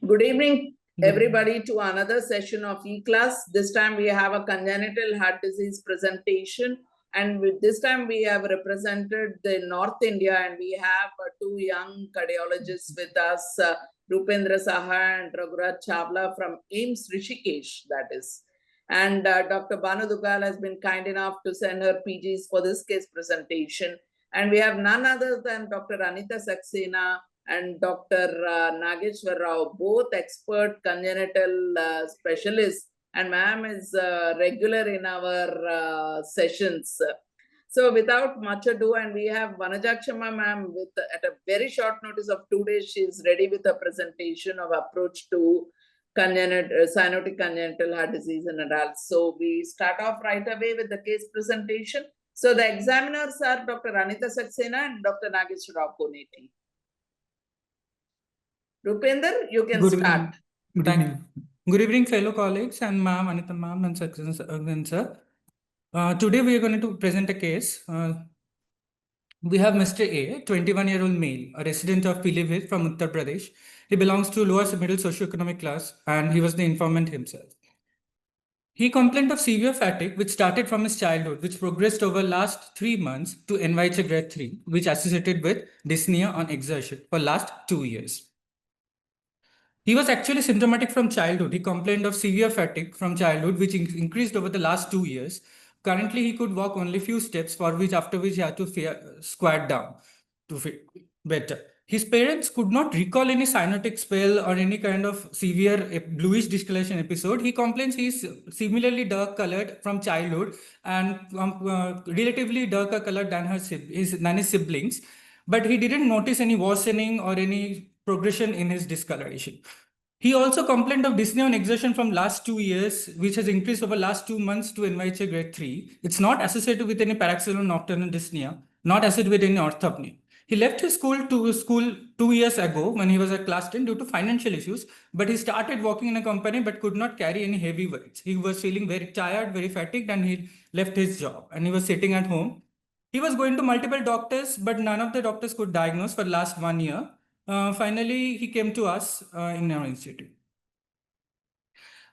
Good evening, everybody, to another session of eClass. This time we have a congenital heart disease presentation, and with this time we have represented the North India, and we have two young cardiologists with us, Rupendra Saha and Raghurat Chawla from AIIMS Rishikesh, that is. And Dr. Banu Dugal has been kind enough to send her PGs for this case presentation. And we have none other than Dr. Anita Saxena and Dr. Nageshwar Rao, both expert congenital specialists, and ma'am is regular in our sessions. So without much ado, and we have Vanajakshama ma'am with at a very short notice of 2 days, she is ready with a presentation of approach to cyanotic congenital heart disease in adults. So we start off right away with the case presentation. So the examiners are Dr. Anita Saxena and Dr. Nageshwar Rao Koneti. Rupender, you can start. Good evening, fellow colleagues and ma'am, Anita ma'am and sir. Today we are going to present a case. We have Mr. A, 21-year-old male, a resident of Pileebhit from Uttar Pradesh. He belongs to lower middle socioeconomic class and he was the informant himself. He complained of severe fatigue, which started from his childhood, which progressed over last 3 months to NYHA grade 3, which associated with dyspnea on exertion for last 2 years. He was actually symptomatic from childhood. He complained of severe fatigue from childhood, which increased over the last 2 years. Currently, he could walk only few steps, after which he had to squat down to feel better. His parents could not recall any cyanotic spell or any kind of severe bluish discoloration episode. He complains he is similarly dark colored from childhood and relatively darker colored than his siblings, but he didn't notice any worsening or any progression in his discoloration. He also complained of dyspnea on exertion from last 2 years, which has increased over last 2 months to NYHA grade 3. It's not associated with any paroxysmal nocturnal dyspnea, not associated with any orthopnea. He left his school 2 years ago when he was at class 10 due to financial issues, but he started working in a company but could not carry any heavy weights. He was feeling very tired, very fatigued, and he left his job and he was sitting at home. He was going to multiple doctors, but none of the doctors could diagnose for the last 1 year. Finally, he came to us in our institute.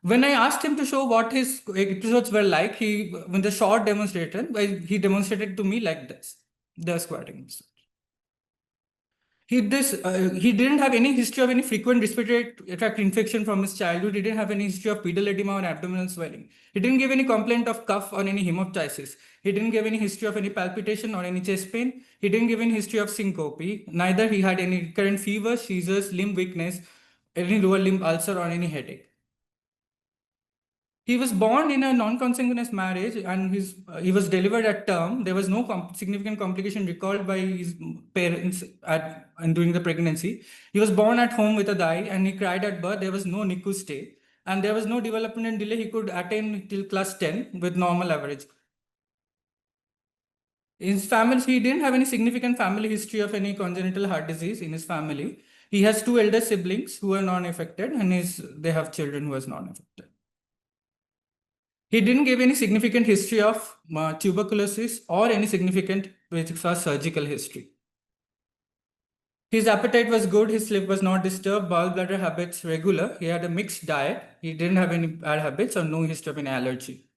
When I asked him to show what his episodes were like, when the short demonstration, he demonstrated to me like this, the squatting episode. He didn't have any history of any frequent respiratory tract infection from his childhood. He didn't have any history of pedal edema or abdominal swelling. He didn't give any complaint of cough or any hemoptysis. He didn't give any history of any palpitation or any chest pain. He didn't give any history of syncope. Neither he had any recurrent fever, seizures, limb weakness, any lower limb ulcer or any headache. He was born in a non-consanguineous marriage and he was delivered at term. There was no significant complication recalled by his parents during the pregnancy. He was born at home with a dye and he cried at birth. There was no NICU stay and there was no development delay. He could attain till class 10 with normal average. In his family, he didn't have any significant family history of any congenital heart disease in his family. He has 2 elder siblings who are non-affected and they have children who are non-affected. He didn't give any significant history of tuberculosis or any significant surgical history. His appetite was good, his sleep was not disturbed, bowel bladder habits regular. He had a mixed diet. He didn't have any bad habits or no history of any allergy.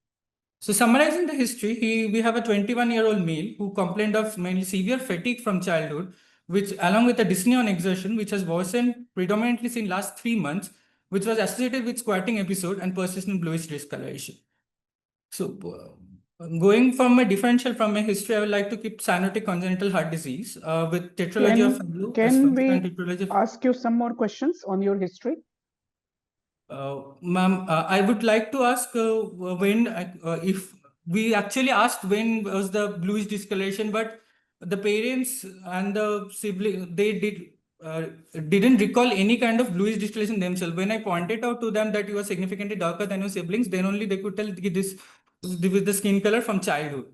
So summarizing the history, we have a 21-year-old male who complained of mainly severe fatigue from childhood, which along with a dyspnea on exertion, which has worsened predominantly in last 3 months, which was associated with squatting episode and persistent bluish discoloration. So going from a differential from a history, I would like to keep cyanotic congenital heart disease with tetralogy of Fallot. Can we ask you some more questions on your history? Ma'am, I would like to ask if we actually asked when was the bluish discoloration, but the parents and the sibling, they didn't recall any kind of bluish discoloration themselves. When I pointed out to them that you are significantly darker than your siblings, then only they could tell this with the skin color from childhood.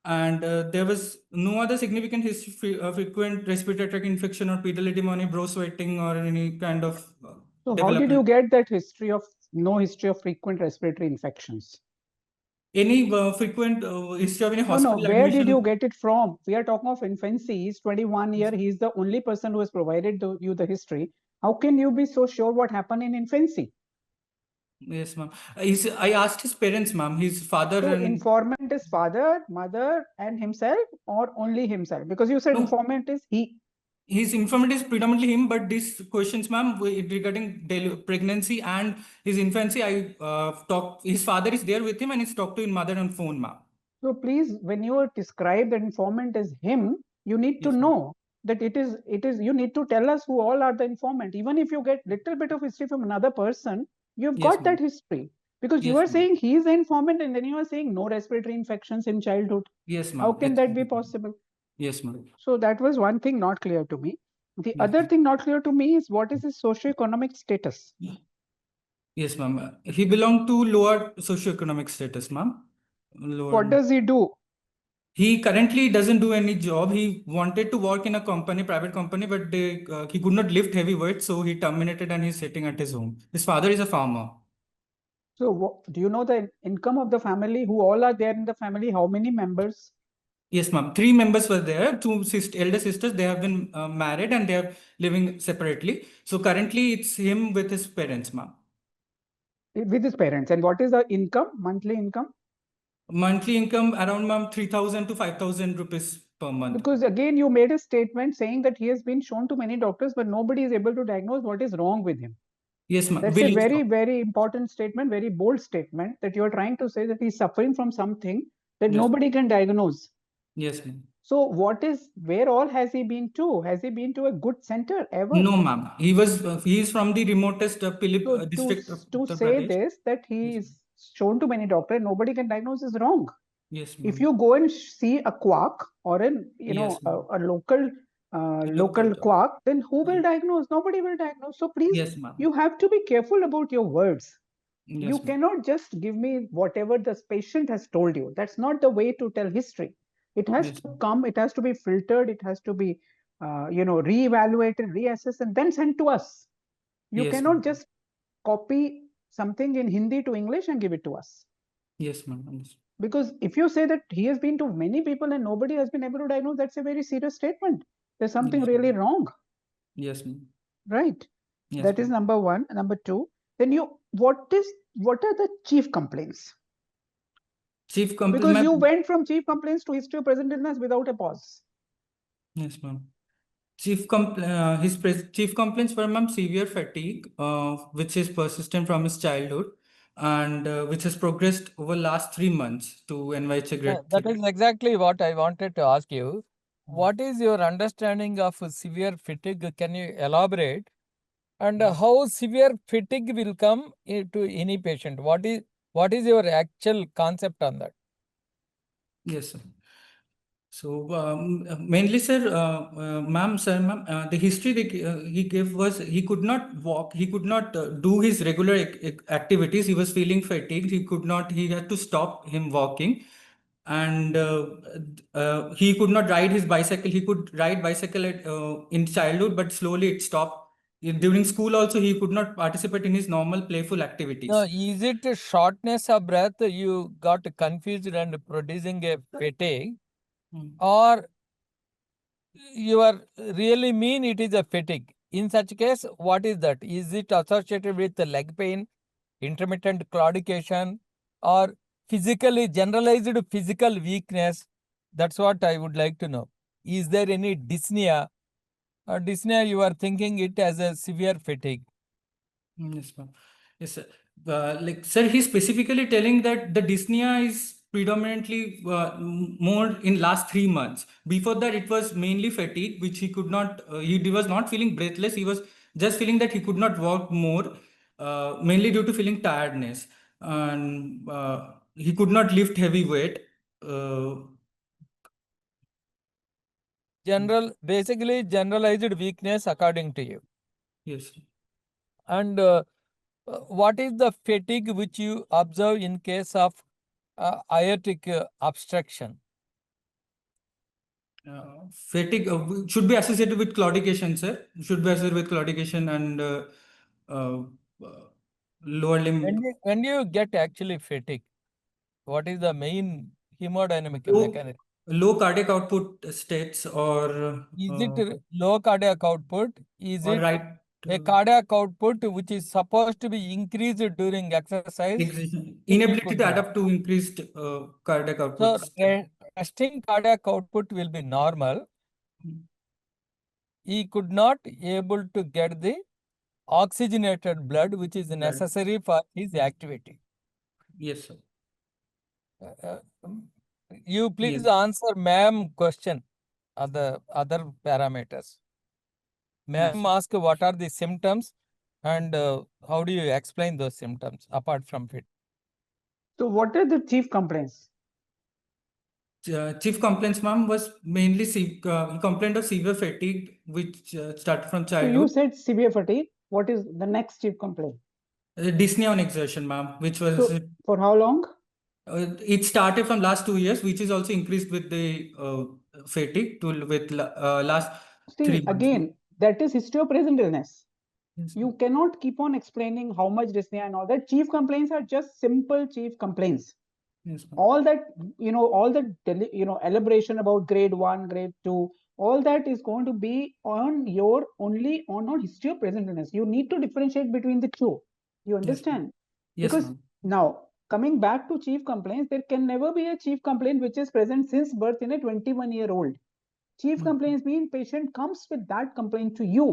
And there was no other significant history of frequent respiratory tract infection or pedal edema, any brow sweating or any kind of So how did you get that history of no history of frequent respiratory infections? Any frequent history of any hospital No, where did you get it from? We are talking of infancy. He's 21 years. He's the only person who has provided you the history. How can you be so sure what happened in infancy? Yes, ma'am. I asked his parents, ma'am, his father So and informant is father, mother, and himself, or only himself? Because you said No. informant is he. his informant is predominantly him, but these questions, ma'am, regarding pregnancy and his infancy, I talked. His father is there with him, and he's talked to his mother on phone, ma'am. So please, when you describe the informant as him, you need to Yes, ma'am. know that it is, you need to tell us who all are the informant. Even if you get little bit of history from another person, you've Yes, got that ma'am. history. Because you Yes, are ma'am. saying he is the informant and then you are saying no respiratory infections in childhood. Yes, ma'am. How can that be Absolutely. possible? Yes, ma'am. So that was one thing not clear to me. The Yes, other ma'am. thing not clear to me is what is his socioeconomic status? Yes, ma'am. He belonged to lower socioeconomic status, ma'am. What does he do? He currently doesn't do any job. He wanted to work in a company, private company, but he could not lift heavy weights, so he terminated and he's sitting at his home. His father is a farmer. So do you know the income of the family? Who all are there in the family? How many members? Yes, ma'am. 3 members were there. 2 elder sisters. They have been married and they are living separately. So currently, it's him with his parents, ma'am. With his parents. And what is the income, monthly income? Monthly income around, ma'am, 3,000 to 5,000 rupees per month. Because again, you made a statement saying that he has been shown to many doctors, but nobody is able to diagnose what is wrong with him. Yes, ma'am. That's a very, very important statement, very bold statement that you are trying to say that he's suffering from something that Yes. nobody can diagnose. Yes, ma'am. So where all has he been to? Has he been to a good center ever? No, ma'am. He is from the remotest Pilip So district of to Uttar say Pradesh. this, that he is shown to many doctors, nobody can diagnose is wrong. Yes, If ma'am. you go and see a quack or an Yes, ma'am. a local Local quack, then who will Yes. diagnose? Nobody will diagnose. So please, Yes, ma'am. you have to be careful about your words. Yes, You ma'am. cannot just give me whatever the patient has told you. That's not the way to tell history. It has Yes. to come, it has to be filtered, it has to be reevaluated, reassessed, and then sent to us. You Yes, cannot ma'am. just copy something in Hindi to English and give it to us. Yes, ma'am. Understood. Because if you say that he has been to many people and nobody has been able to diagnose, that's a very serious statement. There's something Yes, really ma'am. wrong, Yes, ma'am. right? Yes, That is ma'am. number one. Number two, then what are the chief complaints? Chief Because complaint, you went from chief complaints to history of present illness without a pause. Yes, ma'am. Chief complaints were, ma'am, severe fatigue, which is persistent from his childhood, and which has progressed over last 3 months to NYHA grade That 3. is exactly what I wanted to ask you. What is your understanding of severe fatigue? Can you elaborate? And how severe fatigue will come to any patient? What is your actual concept on that? Yes, sir. So mainly, sir, ma'am, the history he gave was he could not walk, he could not do his regular activities. He was feeling fatigued. He had to stop him walking, and he could not ride his bicycle. He could ride bicycle in childhood, but slowly it stopped. During school also, he could not participate in his normal playful activities. No, is it a shortness of breath? You got confused and producing a fatigue, or you are really mean it is a fatigue? In such case, what is that? Is it associated with the leg pain, intermittent claudication, or generalized physical weakness? That's what I would like to know. Is there any dyspnea? Or dyspnea, you are thinking it as a severe fatigue. Yes, ma'am. Yes, sir. Sir, he's specifically telling that the dyspnea is predominantly more in last 3 months. Before that, it was mainly fatigue, which he could not, he was not feeling breathless. He was just feeling that he could not walk more, mainly due to feeling tiredness. And he could not lift heavy weight. Basically generalized weakness according to you. Yes. And what is the fatigue which you observe in case of aortic obstruction? Fatigue should be associated with claudication, sir. Should be associated with claudication and lower limb. When do you get actually fatigue? What is the main hemodynamic mechanism? Low cardiac output states, or Is it low cardiac output? Is or it right a cardiac output which is supposed to be increased during exercise. Inability could to not. adapt to increased cardiac So outputs. resting cardiac output will be normal. Hmm. He could not able to get the oxygenated blood which is necessary for his activity. Yes, sir. You please Yes. answer ma'am question of the other parameters. Yes. Ma'am ask what are the symptoms and how do you explain those symptoms apart from it? So what are the chief complaints? Chief complaints, ma'am, was mainly he complained of severe fatigue, which started from So you childhood. said severe fatigue. What is the next chief complaint? Dyspnea on exertion, ma'am, which was So for how long? it started from last 2 years, which is also increased with the fatigue to with last 3 See, months. again, that is history of present illness. Yes, You cannot keep on explaining how much dyspnea and all that. Chief complaints are just simple chief complaints. yes, ma'am. All that, all the elaboration about grade 1, grade 2, all that is going to be on your only on history of present illness. You need to differentiate between the two. You understand? Yes, Because ma'am. now coming back to chief complaints, there can never be a chief complaint which is present since birth in a 21-year-old. Chief Mhm. complaints mean patient comes with that complaint to you.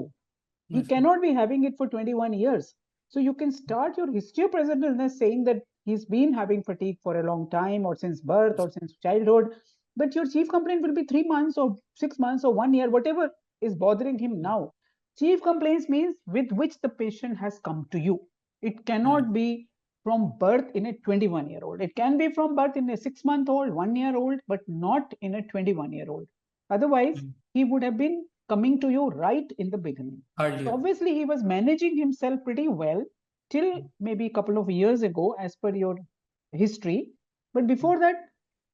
He Yes, ma'am. cannot be having it for 21 years. So you can start your history of present illness saying that he's been having fatigue for a long time or since birth or since childhood. But your chief complaint will be 3 months or 6 months or 1 year, whatever is bothering him now. Chief complaints means with which the patient has come to you. It cannot be from birth in a 21-year-old. It can be from birth in a 6-month-old, 1-year-old, but not in a 21-year-old. Otherwise, Mm. he would have been coming to you right in the beginning. So Earlier. obviously, he was managing himself pretty well till maybe a couple of years ago, as per your history. But before that,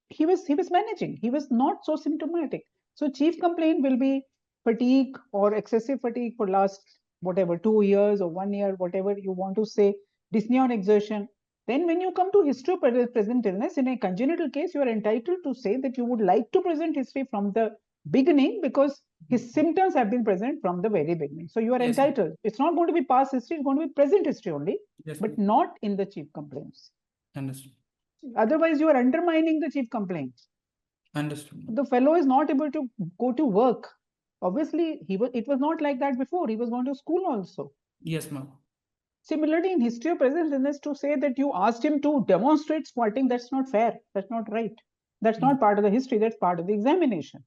he was managing. He was not so symptomatic. So chief complaint will be fatigue or excessive fatigue for last whatever 2 years or 1 year, whatever you want to say, dyspnea on exertion. Then when you come to history of present illness, in a congenital case, you are entitled to say that you would like to present history from the beginning because his symptoms have been present from the very beginning. So you are Yes. entitled. It's not going to be past history, it's going to be present history only, Yes, but ma'am. not in the chief complaints. Understood. Otherwise, you are undermining the chief complaints. Understood. The fellow is not able to go to work. Obviously, it was not like that before. He was going to school also. Yes, ma'am. Similarly, in history of present illness, to say that you asked him to demonstrate squatting, that's not fair. That's not right. That's not part of the history. That's part of the examination.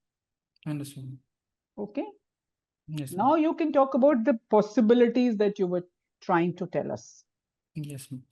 Understood. Okay. Yes, Now you can talk about the possibilities that you were trying to tell us. yes, ma'am.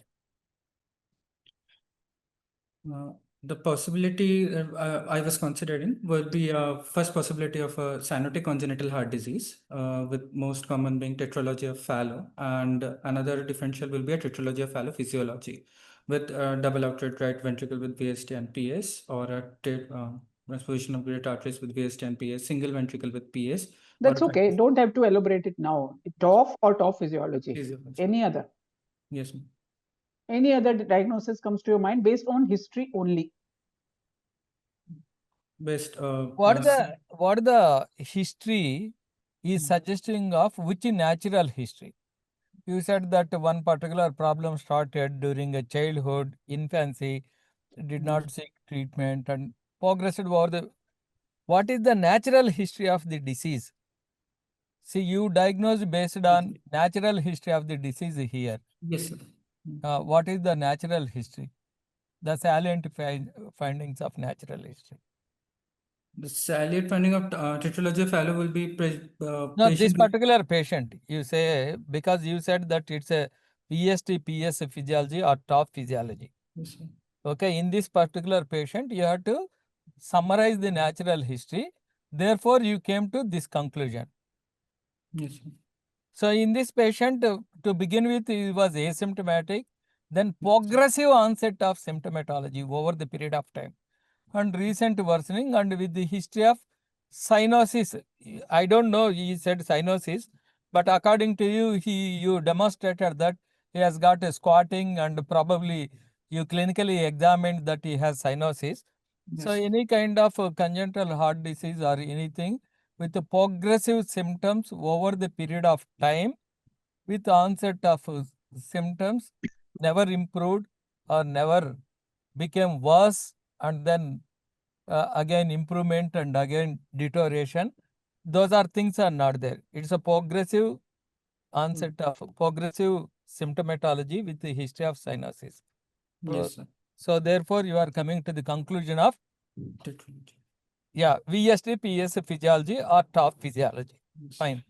The possibility I was considering would be first possibility of a cyanotic congenital heart disease, with most common being tetralogy of Fallot, and another differential will be a tetralogy of Fallot physiology, with double outlet right ventricle with VST and PS, or a transposition of great arteries with VST and PS, single ventricle with PS. That's okay. Don't have to elaborate it now. TOF or TOF physiology. Physiology. Any other. Yes, ma'am. Any other diagnosis comes to your mind based on history only. Best. What the history is suggesting of which natural history? You said that one particular problem started during a childhood, infancy, did not seek treatment and progressed over the. What is the natural history of the disease? See, you diagnosed based on natural history of the disease here. Yes, sir. What is the natural history? The salient findings of natural history. The salient finding of tetralogy of Fallot will be No, this patient. particular patient, you say, because you said that it's a PST, PS physiology or TOF physiology. Yes, sir. Okay, in this particular patient, you have to summarize the natural history. Therefore, you came to this conclusion. Yes, sir. So, in this patient, to begin with, he was asymptomatic, then progressive onset of symptomatology over the period of time, and recent worsening, and with the history of cyanosis. I don't know, he said cyanosis, but according to you, you demonstrated that he has got a squatting, and probably you clinically examined that he has cyanosis. So Yes. any kind of congenital heart disease or anything with the progressive symptoms over the period of time, with onset of symptoms, never improved or never became worse, and then again improvement and again deterioration. Those are things are not there. It's a progressive onset of progressive symptomatology with the history of cyanosis. Yes, sir. So therefore, you are coming to the conclusion of Definitely. VSD, PS physiology or top physiology. Yes. Fine.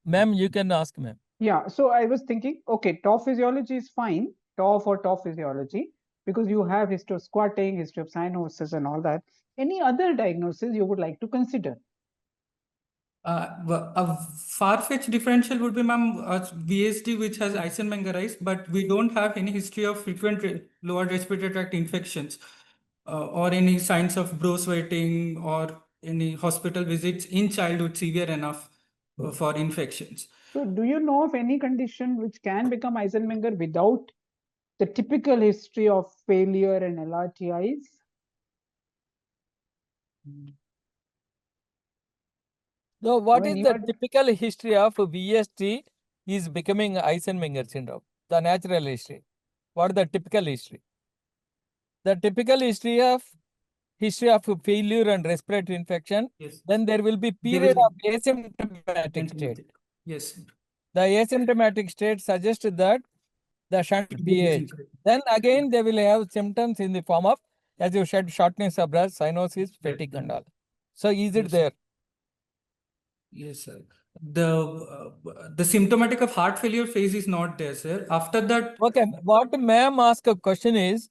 Ma'am, you can ask, ma'am. Yeah, so I was thinking, okay, TOF physiology is fine, TOF or TOF physiology, because you have history of squatting, history of cyanosis and all that. Any other diagnosis you would like to consider? A far-fetched differential would be, ma'am, VSD, which has Eisenmengerized, but we don't have any history of frequent lower respiratory tract infections or any signs of brow sweating or any hospital visits in childhood severe enough for infections. So do you know of any condition which can become Eisenmenger without the typical history of failure and LRTIs? So what When is you the are- typical history of VSD is becoming Eisenmenger syndrome? The natural history. What is the typical history? The typical history of failure and respiratory infection. Yes. Then there will be There period will of asymptomatic state. Symptomatic. Yes. The asymptomatic state suggests that the shunt pH. Then again they will have symptoms in the form of, as you said, shortness of breath, cyanosis, fatigue and all. So is it Yes. there? Yes, sir. The symptomatic of heart failure phase is not there, sir. After that, Okay, what ma'am asked a question is,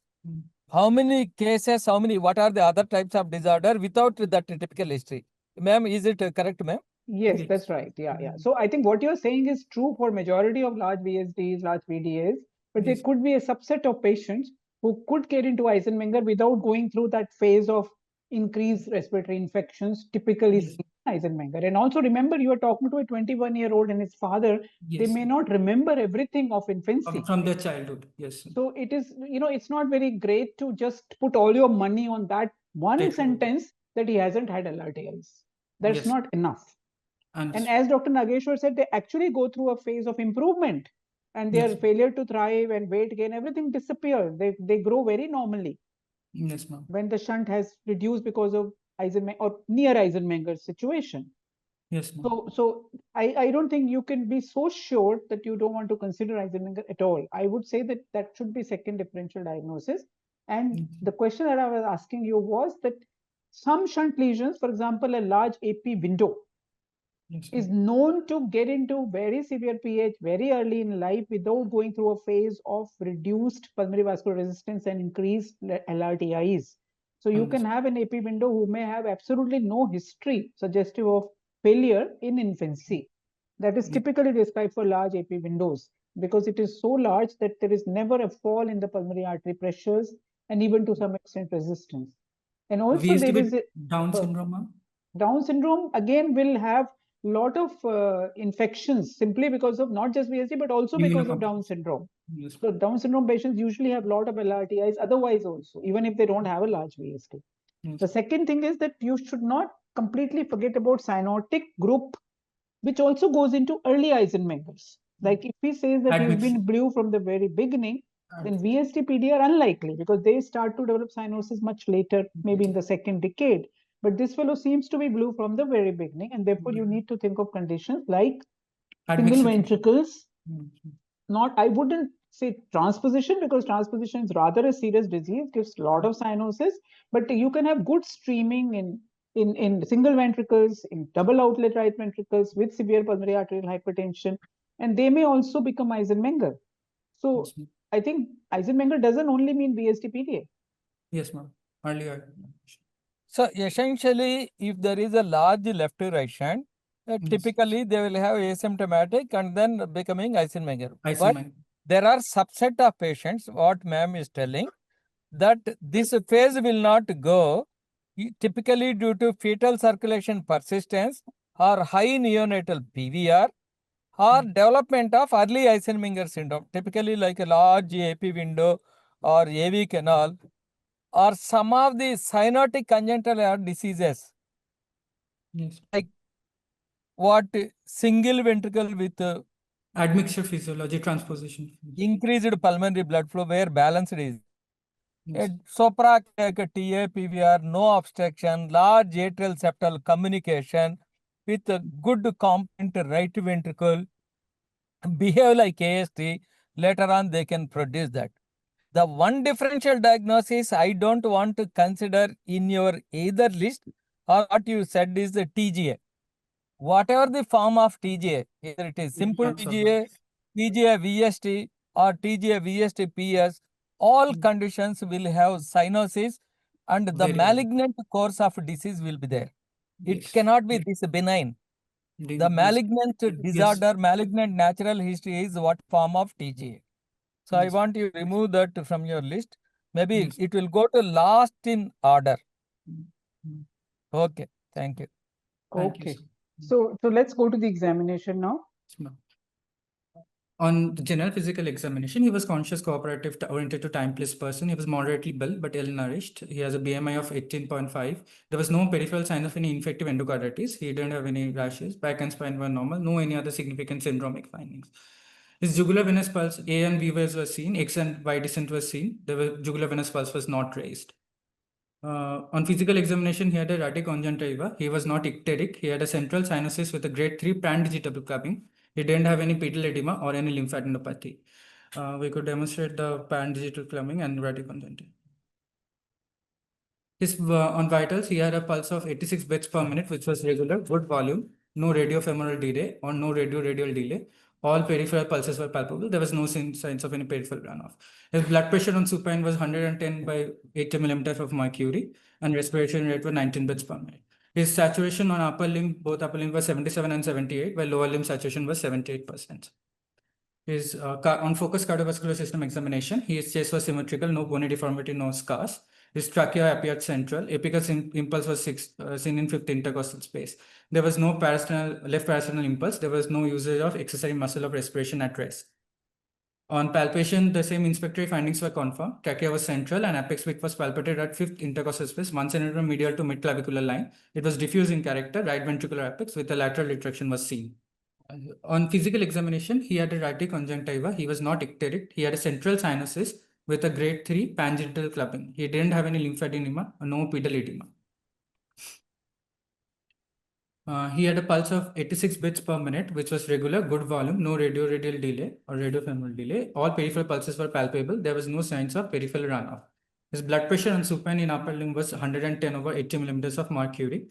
how many cases, what are the other types of disorder without that typical history? Ma'am, is it correct, ma'am? Yes, Yes. that's right. Yeah. So I think what you're saying is true for majority of large VSDs, large VDAs, but there Yes. could be a subset of patients who could get into Eisenmenger without going through that phase of increased respiratory infections, typically Yes. seen in Eisenmenger. And also remember, you are talking to a 21-year-old and his father. They Yes. may not remember everything of infancy. From their childhood. Yes. Sir. So it is, it's not very great to just put all your money on that one Definitely. sentence that he hasn't had LRTIs. That's Yes. not enough. And And as Dr. Nageshwar said, they actually go through a phase of improvement and their Yes. failure to thrive and weight gain, everything disappears. They grow very normally Yes, ma'am. when the shunt has reduced because of Eisenmenger or near Eisenmenger situation. Yes, ma'am. So I don't think you can be so sure that you don't want to consider Eisenmenger at all. I would say that that should be second differential diagnosis. And the question that I was asking you was that some shunt lesions, for example, a large AP window, Yes, is ma'am. known to get into very severe pH very early in life without going through a phase of reduced pulmonary vascular resistance and increased LRTIs. So you can have an AP window who may have absolutely no history suggestive of failure in infancy. That is typically described for large AP windows because it is so large that there is never a fall in the pulmonary artery pressures and even to some extent resistance. And also VSD there with is Down syndrome, ma'am. Down syndrome again will have lot of infections simply because of not just VSD but also because of Down syndrome. Yes. So Down syndrome patients usually have a lot of LRTIs otherwise also, even if they don't have a large VSD. Yes. The second thing is that you should not completely forget about cyanotic group, which also goes into early Eisenmengers. Like if he says that he's been blue from the very beginning, then VSD PD are unlikely because they start to develop cyanosis much later, maybe in the second decade. But this fellow seems to be blue from the very beginning, and therefore you need to think of conditions like single ventricles. Not, I wouldn't say transposition because transposition is rather a serious disease, gives a lot of cyanosis, but you can have good streaming in single ventricles, in double outlet right ventricles with severe pulmonary arterial hypertension, and they may also become Eisenmenger. So I think Eisenmenger doesn't only mean VSD PDA. Yes, ma'am. Earlier. So essentially, if there is a large left to right shunt, typically they will have asymptomatic and then becoming Eisenmenger. But there are subset of patients, what ma'am is telling, that this phase will not go typically due to fetal circulation persistence or high neonatal PVR or development of early Eisenmenger syndrome, typically like a large AP window or AV canal or some of the cyanotic congenital heart diseases. Yes. Like what single ventricle with Admixture physiology, transposition. Increased pulmonary blood flow where balanced is. Yes. Supracardiac TA, PVR, no obstruction, large atrial septal communication with a good component right ventricle, behave like AST. Later on, they can produce that. The one differential diagnosis I don't want to consider in your either list or what you said is the TGA. Whatever the form of TGA, either it is simple Not so TGA, TGA VST or TGA VST PS, all conditions will have cyanosis and the Very well. malignant course of disease will be there. It Yes. cannot be this benign. The Yes. malignant Yes. disorder, malignant natural history is what form of TGA. So I Yes. want you to remove that from your list. Maybe Yes. it will go to last in order. Mm. Okay, thank you. Thank you, Okay. sir. So let's go to the examination now. Yes, ma'am. On the general physical examination, he was conscious, cooperative, oriented to time-place person. He was moderately built but ill-nourished. He has a BMI of 18.5. There was no peripheral sign of any infective endocarditis. He didn't have any rashes. Back and spine were normal. No any other significant syndromic findings. His jugular venous pulse, A and B waves were seen. X and Y descent was seen. The jugular venous pulse was not raised. On physical examination, he had a radiconjunctiva. He was not icteric. He had a central sinuses with a grade 3 pan-digital clubbing. He didn't have any pedal edema or any lymphadenopathy. We could demonstrate the pan-digital clubbing and radiconjunctiva. On vitals, he had a pulse of 86 beats per minute, which was regular, good volume, no radiofemoral delay or no radial delay. All peripheral pulses were palpable. There was no signs of any peripheral runoff. His blood pressure on supine was 110 by 80 millimeters of mercury, and respiration rate was 19 beats per minute. His saturation on upper limb, both upper limb was 77 and 78, while lower limb saturation was 78%. His on focused cardiovascular system examination, his chest was symmetrical, no bony deformity, no scars. His trachea appeared central. Apical impulse was seen in fifth intercostal space. There was no left parasternal impulse. There was no usage of accessory muscle of respiration at rest. On palpation, the same inspectory findings were confirmed. Trachea was central and apex width was palpated at fifth intercostal space, 1 centimeter medial to mid-clavicular line. It was diffuse in character, right ventricular apex with a lateral retraction was seen. On physical examination, he had a radiconjunctiva. He was not icteric. He had a central sinuses with a grade 3 pangential clubbing. He didn't have any lymphadenema, no pedal edema. He had a pulse of 86 beats per minute, which was regular, good volume, no radial delay or radiofemoral delay. All peripheral pulses were palpable. There was no signs of peripheral runoff. His blood pressure on supine in upper limb was 110 over 80 millimeters of mercury.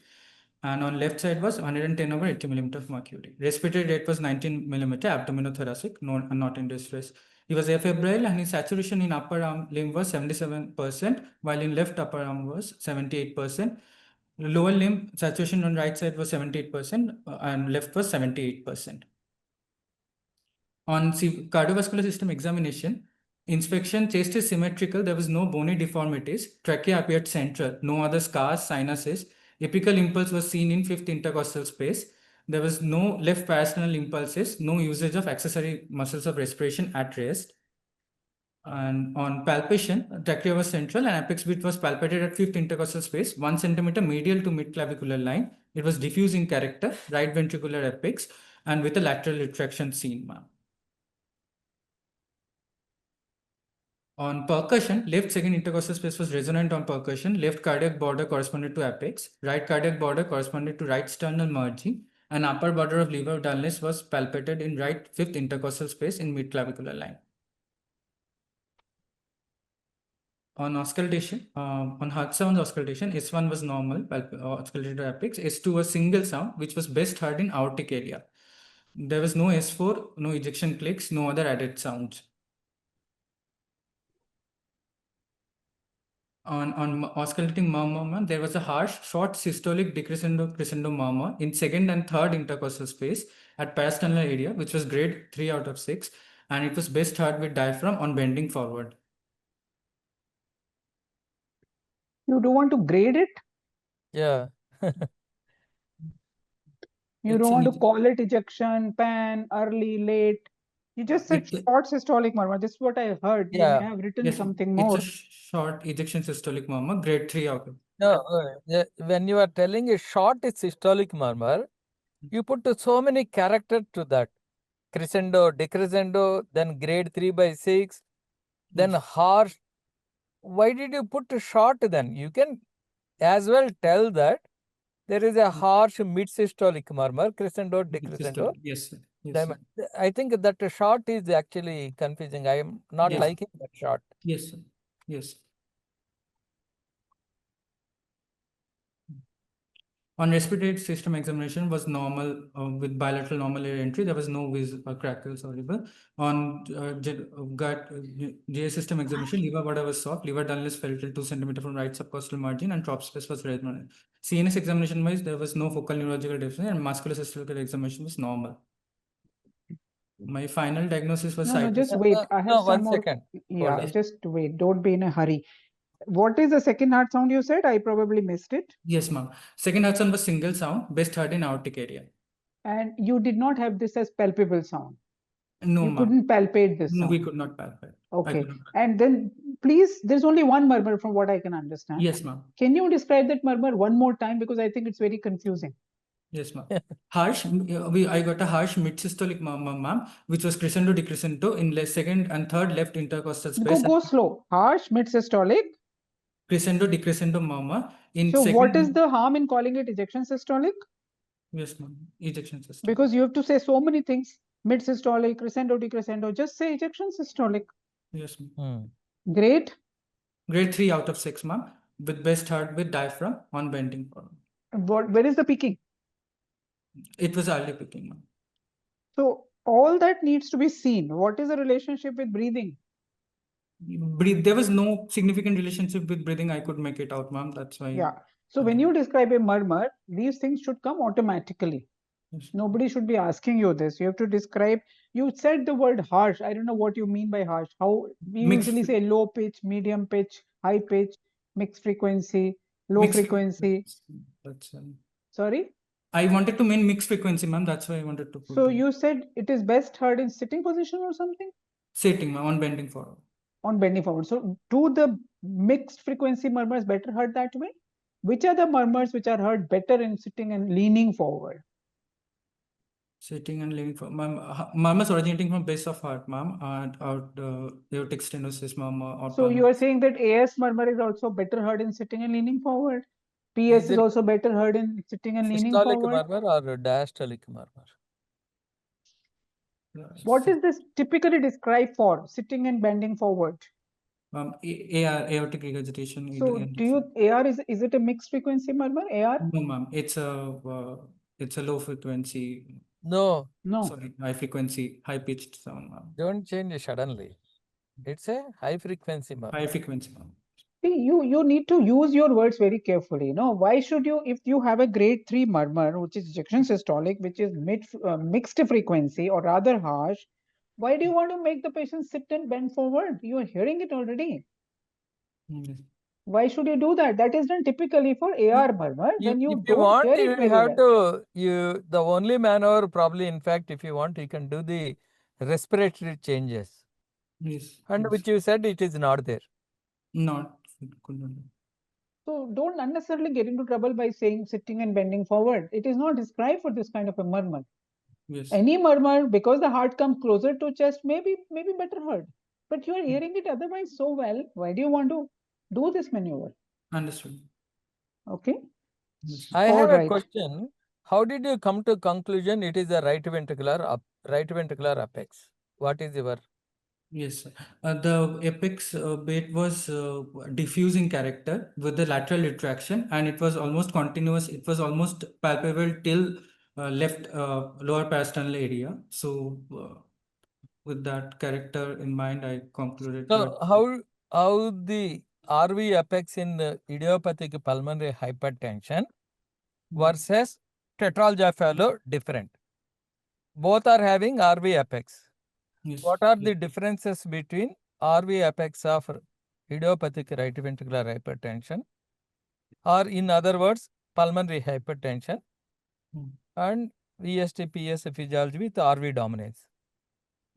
And on left side was 110 over 80 millimeter of mercury. Respiratory rate was 19 millimeter, abdominothoracic, not in distress. He was afebrile and his saturation in upper arm limb was 77%, while in left upper arm was 78%. Lower limb saturation on right side was 78% and left was 78%. On cardiovascular system examination, inspection, chest is symmetrical. There was no bony deformities. Trachea appeared central. No other scars, sinuses. Apical impulse was seen in fifth intercostal space. There was no left parasternal impulses. No usage of accessory muscles of respiration at rest. And on palpation, trachea was central and apex width was palpated at fifth intercostal space, 1 centimeter medial to mid-clavicular line. It was diffuse in character, right ventricular apex, and with a lateral retraction seen, ma'am. On percussion, left second intercostal space was resonant on percussion. Left cardiac border corresponded to apex. Right cardiac border corresponded to right sternal merging. And upper border of lever dullness was palpated in right fifth intercostal space in mid-clavicular line. On auscultation, on heart sounds auscultation, S1 was normal, auscultated apex. S2 was single sound, which was best heard in aortic area. There was no S4, no ejection clicks, no other added sounds. On auscultating murmur, there was a harsh, short systolic decrescendo murmur in second and third intercostal space at parasternal area, which was grade 3 out of 6, and it was best heard with diaphragm on bending forward. You don't want to grade it? Yeah. You don't want to call it ejection, pan, early, late. You just said short systolic murmur. This is what I heard. You Yeah. may have written Yes, something more. it's a short ejection systolic murmur, grade 3 out of. No, when you are telling a short systolic murmur, you put so many characters to that. crescendo, decrescendo, then grade 3/6, then Yes. harsh. Why did you put short then? You can as well tell that there is a harsh mid-systolic murmur, crescendo, decrescendo. Yes, sir. Yes, Then sir. I think that short is actually confusing. I am not Yes. liking that short. Yes, sir. Yes. On respiratory system examination was normal with bilateral normal air entry. There was no wheeze or crackles audible. On GI system examination, liver border was soft, liver dullness felt till 2 centimeter from right subcostal margin, and top space was red. CNS examination wise, there was no focal neurological deficiency, and musculoskeletal examination was normal. My final diagnosis was No, just cytopenia. wait. I have No, some one more. second. Yeah, on. just wait. Don't be in a hurry. What is the second heart sound you said? I probably missed it. Yes, ma'am. Second heart sound was single sound, best heard in aortic area. And you did not have this as palpable sound. No, You ma'am. couldn't palpate this No, sound. we could not palpate. I Okay. could not palpate. And then please, there's only one murmur from what I can understand. Yes, ma'am. Can you describe that murmur one more time? Because I think it's very confusing. Yes, ma'am. Harsh, I got a harsh mid-systolic ma'am, which was crescendo decrescendo in second and third left intercostal space. Go slow. Harsh, mid-systolic. Crescendo decrescendo mama in So second. what is the harm in calling it ejection systolic? Yes, ma'am. Ejection system. Because you have to say so many things. Mid-systolic, crescendo, decrescendo. Just say ejection systolic. Yes, ma'am. Great. Grade 3 out of 6, ma'am, with best heart with diaphragm on bending forward. Where is the peaking? It was early picking, ma'am. So all that needs to be seen. What is the relationship with breathing? There was no significant relationship with breathing. I could make it out, ma'am. That's why. Yeah. So when you describe a murmur, these things should come automatically. Yes. Nobody should be asking you this. You have to describe. You said the word harsh. I don't know what you mean by harsh. How we Mixed usually say low pitch, medium pitch, high pitch, mixed frequency, low mixed frequency. That's Sorry. I wanted to mean mixed frequency, ma'am. That's why I wanted to put So that. you said it is best heard in sitting position or something? Sitting, ma'am, on bending forward. On bending forward. So do the mixed frequency murmurs better heard that way? Which are the murmurs which are heard better in sitting and leaning forward? Sitting and leaning forward. Ma'am is originating from base of heart, ma'am, and out aortic stenosis, ma'am. So you are saying that AS murmur is also better heard in sitting and leaning forward. PS is it also better heard in sitting and leaning systolic forward. murmur or diastolic murmur? What is this typically described for sitting and bending forward? AR, aortic regurgitation. So do you AR is it a mixed frequency murmur? AR? No, ma'am. It's a low frequency. No, No. Sorry, high frequency, high pitched sound, ma'am. don't change it suddenly. It's a high frequency murmur. High frequency, ma'am. See, you need to use your words very carefully. No, why should you, if you have a grade 3 murmur, which is ejection systolic, which is mixed frequency or rather harsh, why do you want to make the patient sit and bend forward? You are hearing it already. Yes. Why should you do that? That is done typically for AR murmur. When you If you don't want, hear you it very have well. to, the only manner probably, in fact, if you want, you can do the respiratory changes. Yes. And Yes. which you said it is not there. Not. Could not. So don't unnecessarily get into trouble by saying sitting and bending forward. It is not described for this kind of a murmur. Yes. Any murmur, because the heart comes closer to chest, maybe better heard. But you are hearing it otherwise so well. Why do you want to do this maneuver? Understood. Okay. Yes. I have a Alright. question. How did you come to conclusion it is a right ventricular apex? What is your? Yes, sir. The apex bit was diffusing character with the lateral retraction, and it was almost continuous. It was almost palpable till left lower parasternal area. So, with that character in mind, I concluded. So how the RV apex in idiopathic pulmonary hypertension versus tetralgia fallow different? Both are having RV apex. Yes. What are the differences between RV apex of idiopathic right ventricular hypertension, or in other words, pulmonary hypertension, and VST-PS physiology with RV dominance?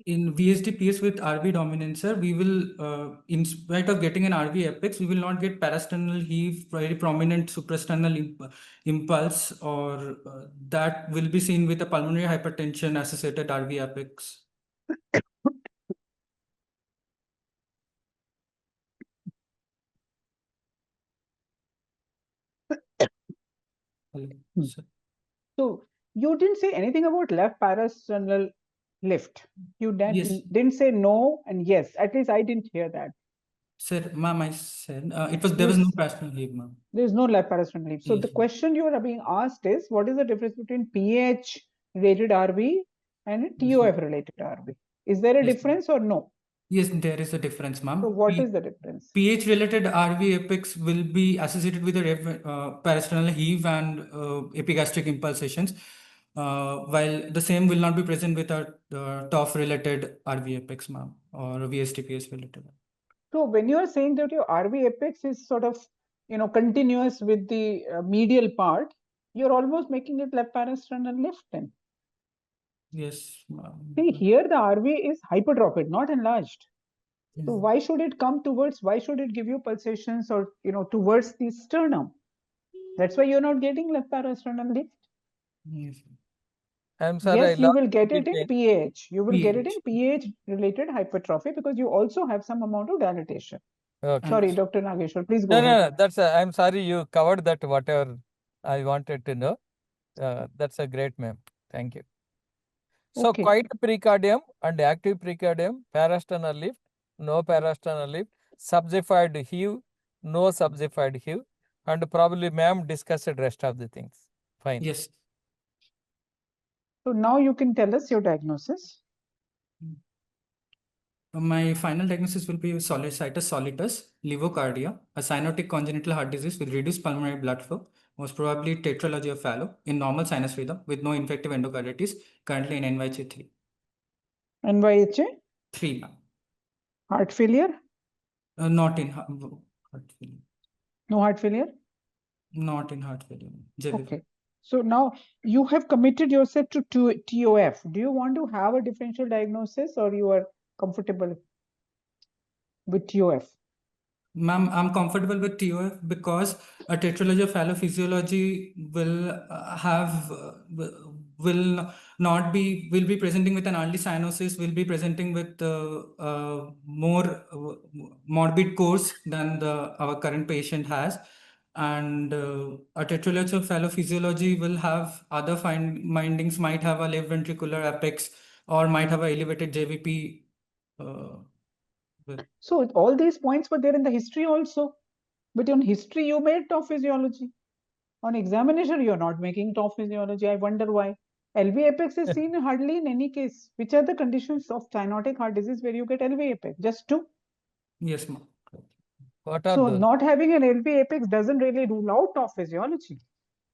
in VSD-PS with RV dominance, sir, we will, in spite of getting an RV apex, we will not get parasternal heave, very prominent suprasternal impulse, or that will be seen with a pulmonary hypertension associated RV apex. Hello, Hmm. sir. So you didn't say anything about left parasternal lift. You Yes. didn't say no and yes. At least I didn't hear that. Sir, ma'am, I said there was no parasternal heave, ma'am. There is no left parasternal lift. So Yes, the ma'am. question you are being asked is, what is the difference between pH rated RV and a Yes, ma'am. TOF related RV? Is there a Yes, ma'am. difference or no? Yes, there is a difference, So ma'am. what is the difference? pH related RV apex will be associated with a parasternal heave and epigastric impulsations, while the same will not be present with our TOF related RV apex, ma'am, or VSTPS related. So when you are saying that your RV apex is sort of, continuous with the medial part, you're almost making it left parasternal lift then. Yes, ma'am. See, here the RV is hypertrophic, not enlarged. So Yes. why should it come towards, why should it give you pulsations or, towards the sternum? That's why you're not getting left parasternal lift. Yes. I'm sorry, I Yes, you lost will get it in between. pH. You will get it pH. in pH related hypertrophy because you also have some amount of dilatation. Okay. Sorry, And Dr. Nageshwar, please go No, ahead. no, that's I'm sorry you covered that whatever I wanted to know. That's a great ma'am. Thank you. So Okay. quiet precardium and active precardium, parasternal lift, no parasternal lift, subxiphoid heave, no subxiphoid heave, and probably ma'am discussed the rest of the things. Fine. yes. So now you can tell us your diagnosis. My final diagnosis will be situs solitus, levocardia, a cyanotic congenital heart disease with reduced pulmonary blood flow, most probably tetralogy of Fallot, in normal sinus rhythm with no infective endocarditis, currently in NYHA 3. NYHA? 3, ma'am. Heart failure? Not in heart failure. No heart failure? Not in heart failure. JVP. Okay. So now you have committed yourself to TOF. Do you want to have a differential diagnosis or you are comfortable with TOF? Ma'am, I'm comfortable with TOF because a tetralogy of Fallot physiology will will be presenting with an early cyanosis, will be presenting with more morbid course than our current patient has. And a tetralogy of Fallot physiology will have other findings, might have a left ventricular apex or might have a elevated JVP. So all these points were there in the history also. But on history, you made TOF physiology. On examination, you're not making TOF physiology. I wonder why. LV apex is seen hardly in any case. Which are the conditions of cyanotic heart disease where you get LV apex? Just two. Yes, ma'am. What are So those? not having an LV apex doesn't really rule out TOF physiology.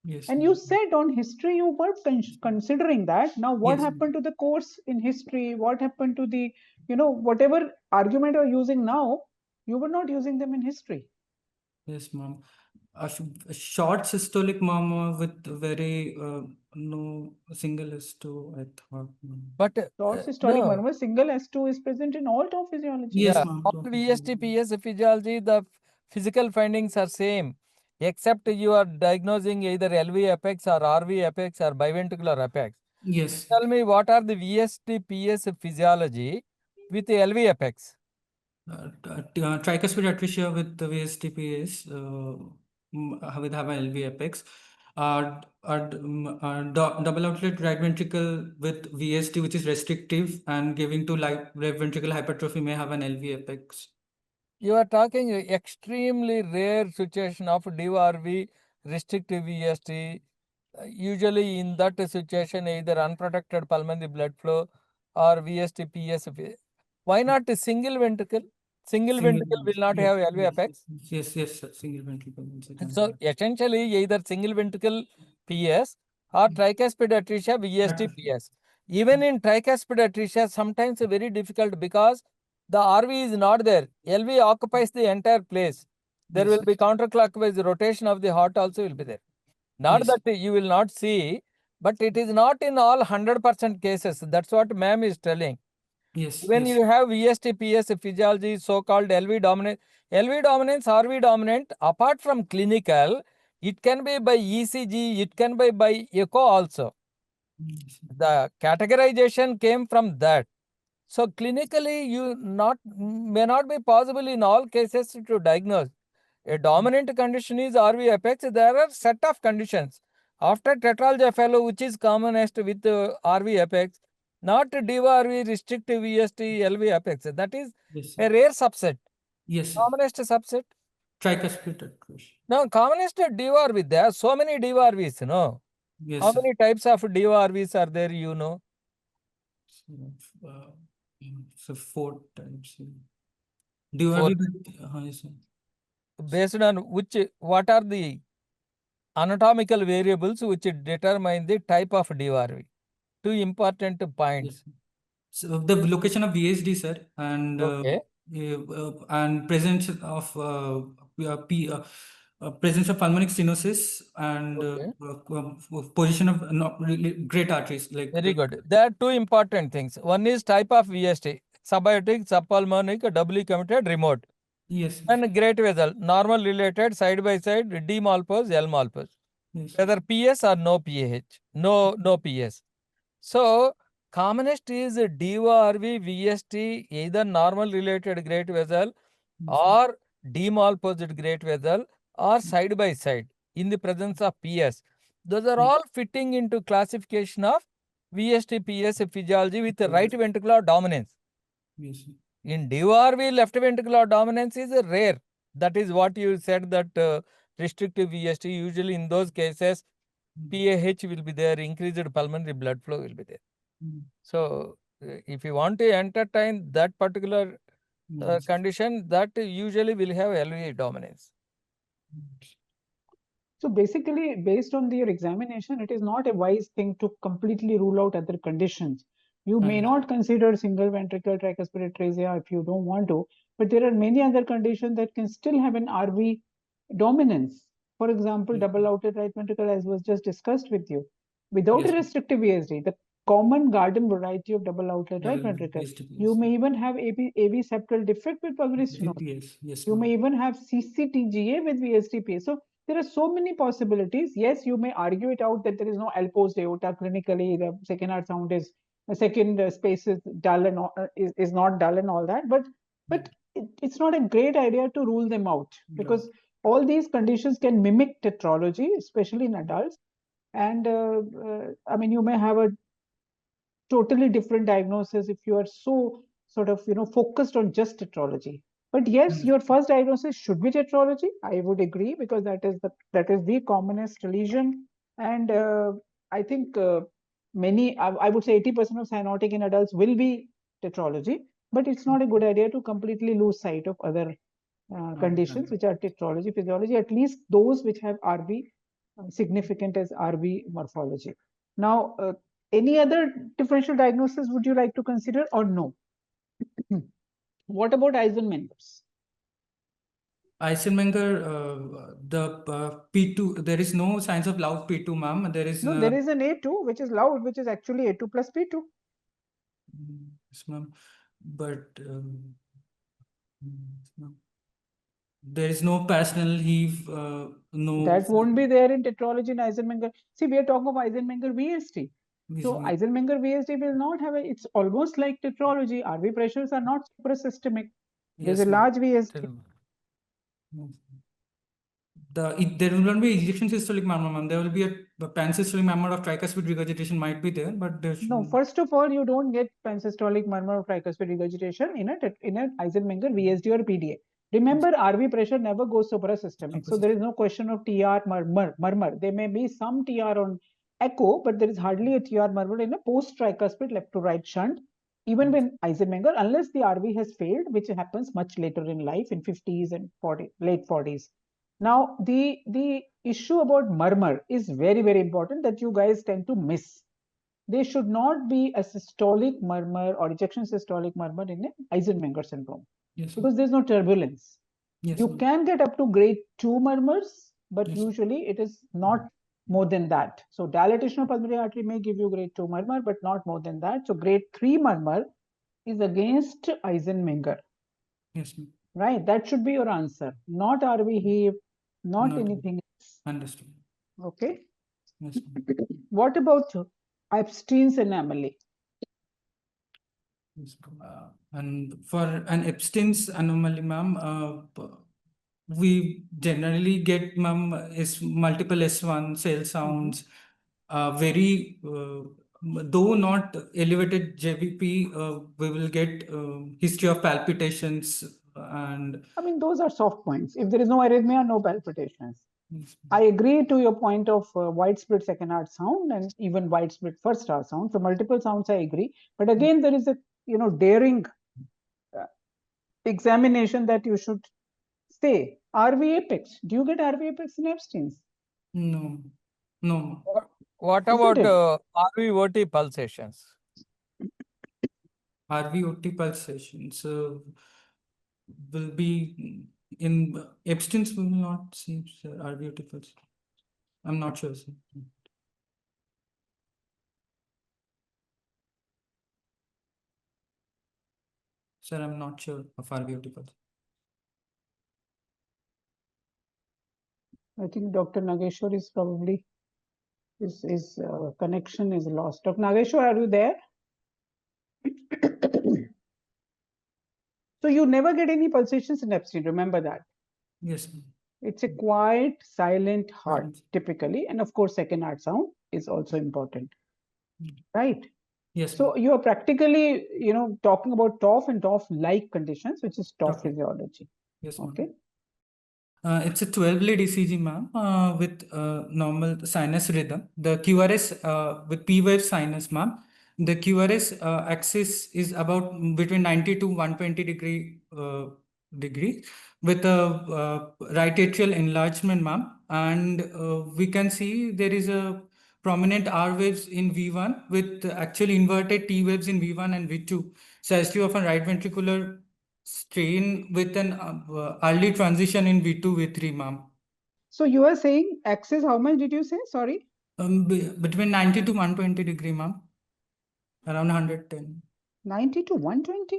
Yes. And you said on history you were considering that. Now, what Yes, happened to the course in history? What happened to the, whatever argument you're using now, you were not using them in history. Yes, ma'am. A short systolic murmur with very no single S2, I thought. But Short systolic no. murmur, single S2 is present in all TOF physiology. Yes, Yeah, ma'am. all VST-PS physiology, the physical findings are same, except you are diagnosing either LV apex or RV apex or biventricular apex. Yes. Tell me what are the VST-PS physiology with the LV apex? Tricuspid atresia with the VSTPS with have an LV apex. Double outlet right ventricle with VST, which is restrictive and giving to left ventricle hypertrophy, may have an LV apex. You are talking extremely rare situation of DRV restrictive VST. Usually in that situation, either unprotected pulmonary blood flow or VST-PS. Why not a single ventricle? Single ventricle will not have LV apex. Yes, sir. Single ventricle. So essentially either single ventricle PS or tricuspid atresia VST-PS. Even in tricuspid atresia, sometimes very difficult because the RV is not there. LV occupies the entire place. There Yes. will be counterclockwise rotation of the heart also will be there. Not Yes. that you will not see, but it is not in all 100% cases. That's what ma'am is telling. Yes. When yes. you have VST, PS physiology, so-called LV dominant, LV dominance, RV dominant, apart from clinical, it can be by ECG, it can be by echo also. Yes. The categorization came from that. So clinically, you may not be possible in all cases to diagnose. A dominant condition is RV apex. There are set of conditions. After tetralogy fellow, which is commonest with RV apex, not DRV, restrictive VST, LV apex. That is Yes. a rare subset. Yes. Commonest subset. Tricuspid atrophy. No, commonest DRV. There are so many DRVs, no? Yes. How many types of DRVs are there, you know? Uh, so 4 times. Do you have Four. it? Yes, sir. Based on what are the anatomical variables which determine the type of DRV? Two important points. Yes. So the location of VSD, sir, and Okay. and presence of presence of pulmonic stenosis and Okay. position of not really great arteries like Very good. There are two important things. One is type of VST, subaortic, subpulmonic, doubly committed, remote. Yes. And great vessel, normal related, side by side, D malpose, L malpose. Yes. Whether PS or no PAH, no PS. So commonest is DORV, VST, either normal related great vessel or demalposed great vessel or side by side in the presence of PS. Those are all fitting into classification of VST PS physiology with right ventricular dominance. Yes. In DORV, left ventricular dominance is rare. That is what you said, that restrictive VST, usually in those cases, PAH will be there, increased pulmonary blood flow will be there. So, if you want to entertain that particular condition, that usually will have LV dominance. So basically, based on your examination, it is not a wise thing to completely rule out other conditions. You may not consider single ventricle tricuspid atresia if you don't want to, but there are many other conditions that can still have an RV dominance. For example, double outed right ventricle, as was just discussed with you. Without a restrictive VSD, the common garden variety of double outlet right ventricle, you may even have AV septal defect with pulmonary stenosis. Yes. You may even have CCTGA with VSTP. So there are so many possibilities. Yes, you may argue it out that there is no L-post aorta. Clinically, the second heart sound is the second space is dull and is not dull and all that. But it's not a great idea to rule them out because all these conditions can mimic tetralogy, especially in adults. And I mean, you may have a totally different diagnosis if you are so sort of focused on just tetralogy. But yes, your first diagnosis should be tetralogy. I would agree because that is the commonest lesion, and I think many, I would say 80% of cyanotic in adults will be tetralogy. But it's not a good idea to completely lose sight of other conditions which are tetralogy, physiology, at least those which have RV significant as RV morphology. Now, any other differential diagnosis would you like to consider or no? What about Eisenmenger's? Eisenmenger, the P2, there is no signs of loud P2, ma'am. There is No, there is an A2 which is loud, which is actually A2 plus P2. Yes, ma'am. But there is no personal heave, no. That won't be there in tetralogy in Eisenmenger. See, we are talking of Eisenmenger VST. So Eisenmenger VST will not have it's almost like tetralogy. RV pressures are not suprasystemic. There's a large VST. There will not be ejection systolic murmur, ma'am. There will be a pansystolic murmur of tricuspid regurgitation might be there, but there no. First of all, you don't get pansystolic murmur of tricuspid regurgitation in a Eisenmenger VSD or PDA. Remember, RV pressure never goes suprasystemic, so there is no question of TR murmur. There may be some TR on echo, but there is hardly a TR murmur in a post tricuspid left to right shunt. Even when Eisenmenger, unless the RV has failed, which happens much later in life in 50s and late 40s. Now, the issue about murmur is very, very important that you guys tend to miss. There should not be a systolic murmur or ejection systolic murmur in an Eisenmenger syndrome because there's no turbulence. You can get up to grade 2 murmurs, but usually it is not more than that. So dilatation of pulmonary artery may give you grade 2 murmur, but not more than that. So grade 3 murmur is against Eisenmenger, Yes, ma'am. right? That should be your answer. Not RV Heap, not Not- anything else. Understood. Okay. Yes, ma'am. What about Epstein's anomaly? Yes, and for an Epstein's anomaly, ma'am, we generally get, ma'am, is multiple S1 cell sounds, very, though not elevated JVP, we will get history of palpitations and. I mean, those are soft points. If there is no arrhythmia, no palpitations. Yes, I agree to your point of widespread second heart sound and even widespread first heart sound. So multiple sounds, I agree. But again, there is a daring examination that you should say RV apex. Do you get RV apex in Epstein's? No, no. What Isn't about it? RVOT pulsations? RVOT pulsations will be in Epstein's will not see RVOT pulse. I'm not sure, sir. Sir, I'm not sure of RVOT pulse. I think Dr. Nageshwar is probably his connection is lost. Dr. Nageshwar, are you there? So you never get any pulsations in Epstein. Remember that. Yes, ma'am. It's a quiet, silent heart Silent. typically, and of course, second heart sound is also important, right? Yes, So you are practically, talking about TOF and TOF-like conditions, which is TOF TOF. physiology. yes, ma'am. Okay. It's a 12-lead ECG, ma'am, with normal sinus rhythm. The QRS with P-wave sinus, ma'am. The QRS axis is about between 90 to 120 degree with a right atrial enlargement, ma'am. And we can see there is a prominent R waves in V1 with actually inverted T waves in V1 and V2. Suggestive of a right ventricular strain with an early transition in V2, V3, ma'am. So you are saying axis, how much did you say? Sorry. Between 90 to 120 degree, ma'am. Around 110. 90 to 120?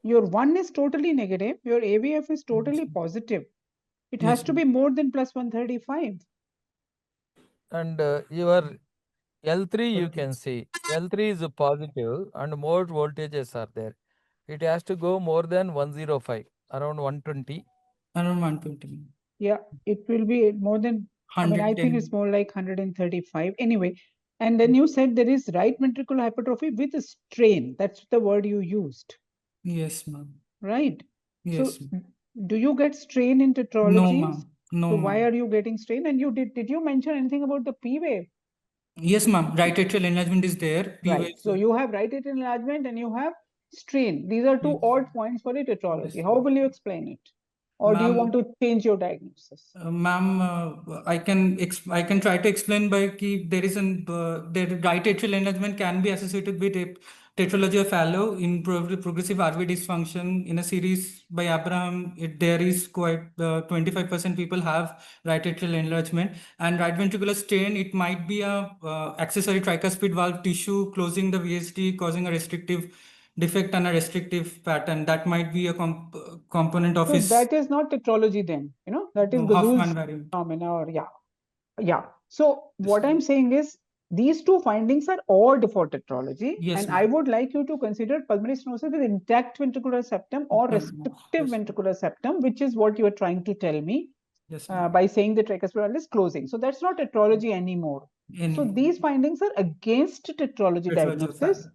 Your 1 is totally negative. Your AVF is totally positive. It has Yes, to be more than plus 135. And your L3 you can see. L3 is positive and more voltages are there. It has to go more than 105, around 120. Around 120. Yeah, it will be more than, I mean, I think 110. it's more like 135. Anyway, and then you said there is right ventricular hypertrophy with a strain. That's the word you used, Yes, ma'am. right? Yes. So do you get strain in No, tetralogy? ma'am. No, So why ma'am. are you getting strain? And did you mention anything about the P wave? Yes, ma'am. Right atrial enlargement is there. P Right. wave. So you have right atrial enlargement and you have strain. These are two Yes. odd points for a tetralogy. Yes, How ma'am. will you explain it? Or do you Ma'am, want to change your diagnosis? Ma'am, I can try to explain by ki there is an the right atrial enlargement can be associated with a tetralogy of Fallot in progressive RV dysfunction in a series by Abraham. There is quite 25% people have right atrial enlargement and right ventricular strain. It might be a accessory tricuspid valve tissue closing the VSD, causing a restrictive defect and a restrictive pattern. That might be a component of So his. that is not tetralogy then, that is Hoffman Gazul's variant. phenomena or yeah. So what I'm saying is these two findings are odd for tetralogy. Yes, and I ma'am. would like you to consider pulmonary stenosis with intact ventricular septum or restrictive Yes. ventricular septum, which is what you are trying to tell me Yes, ma'am. by saying the tricuspid valve is closing. So that's not tetralogy anymore. So these findings are against tetralogy diagnosis,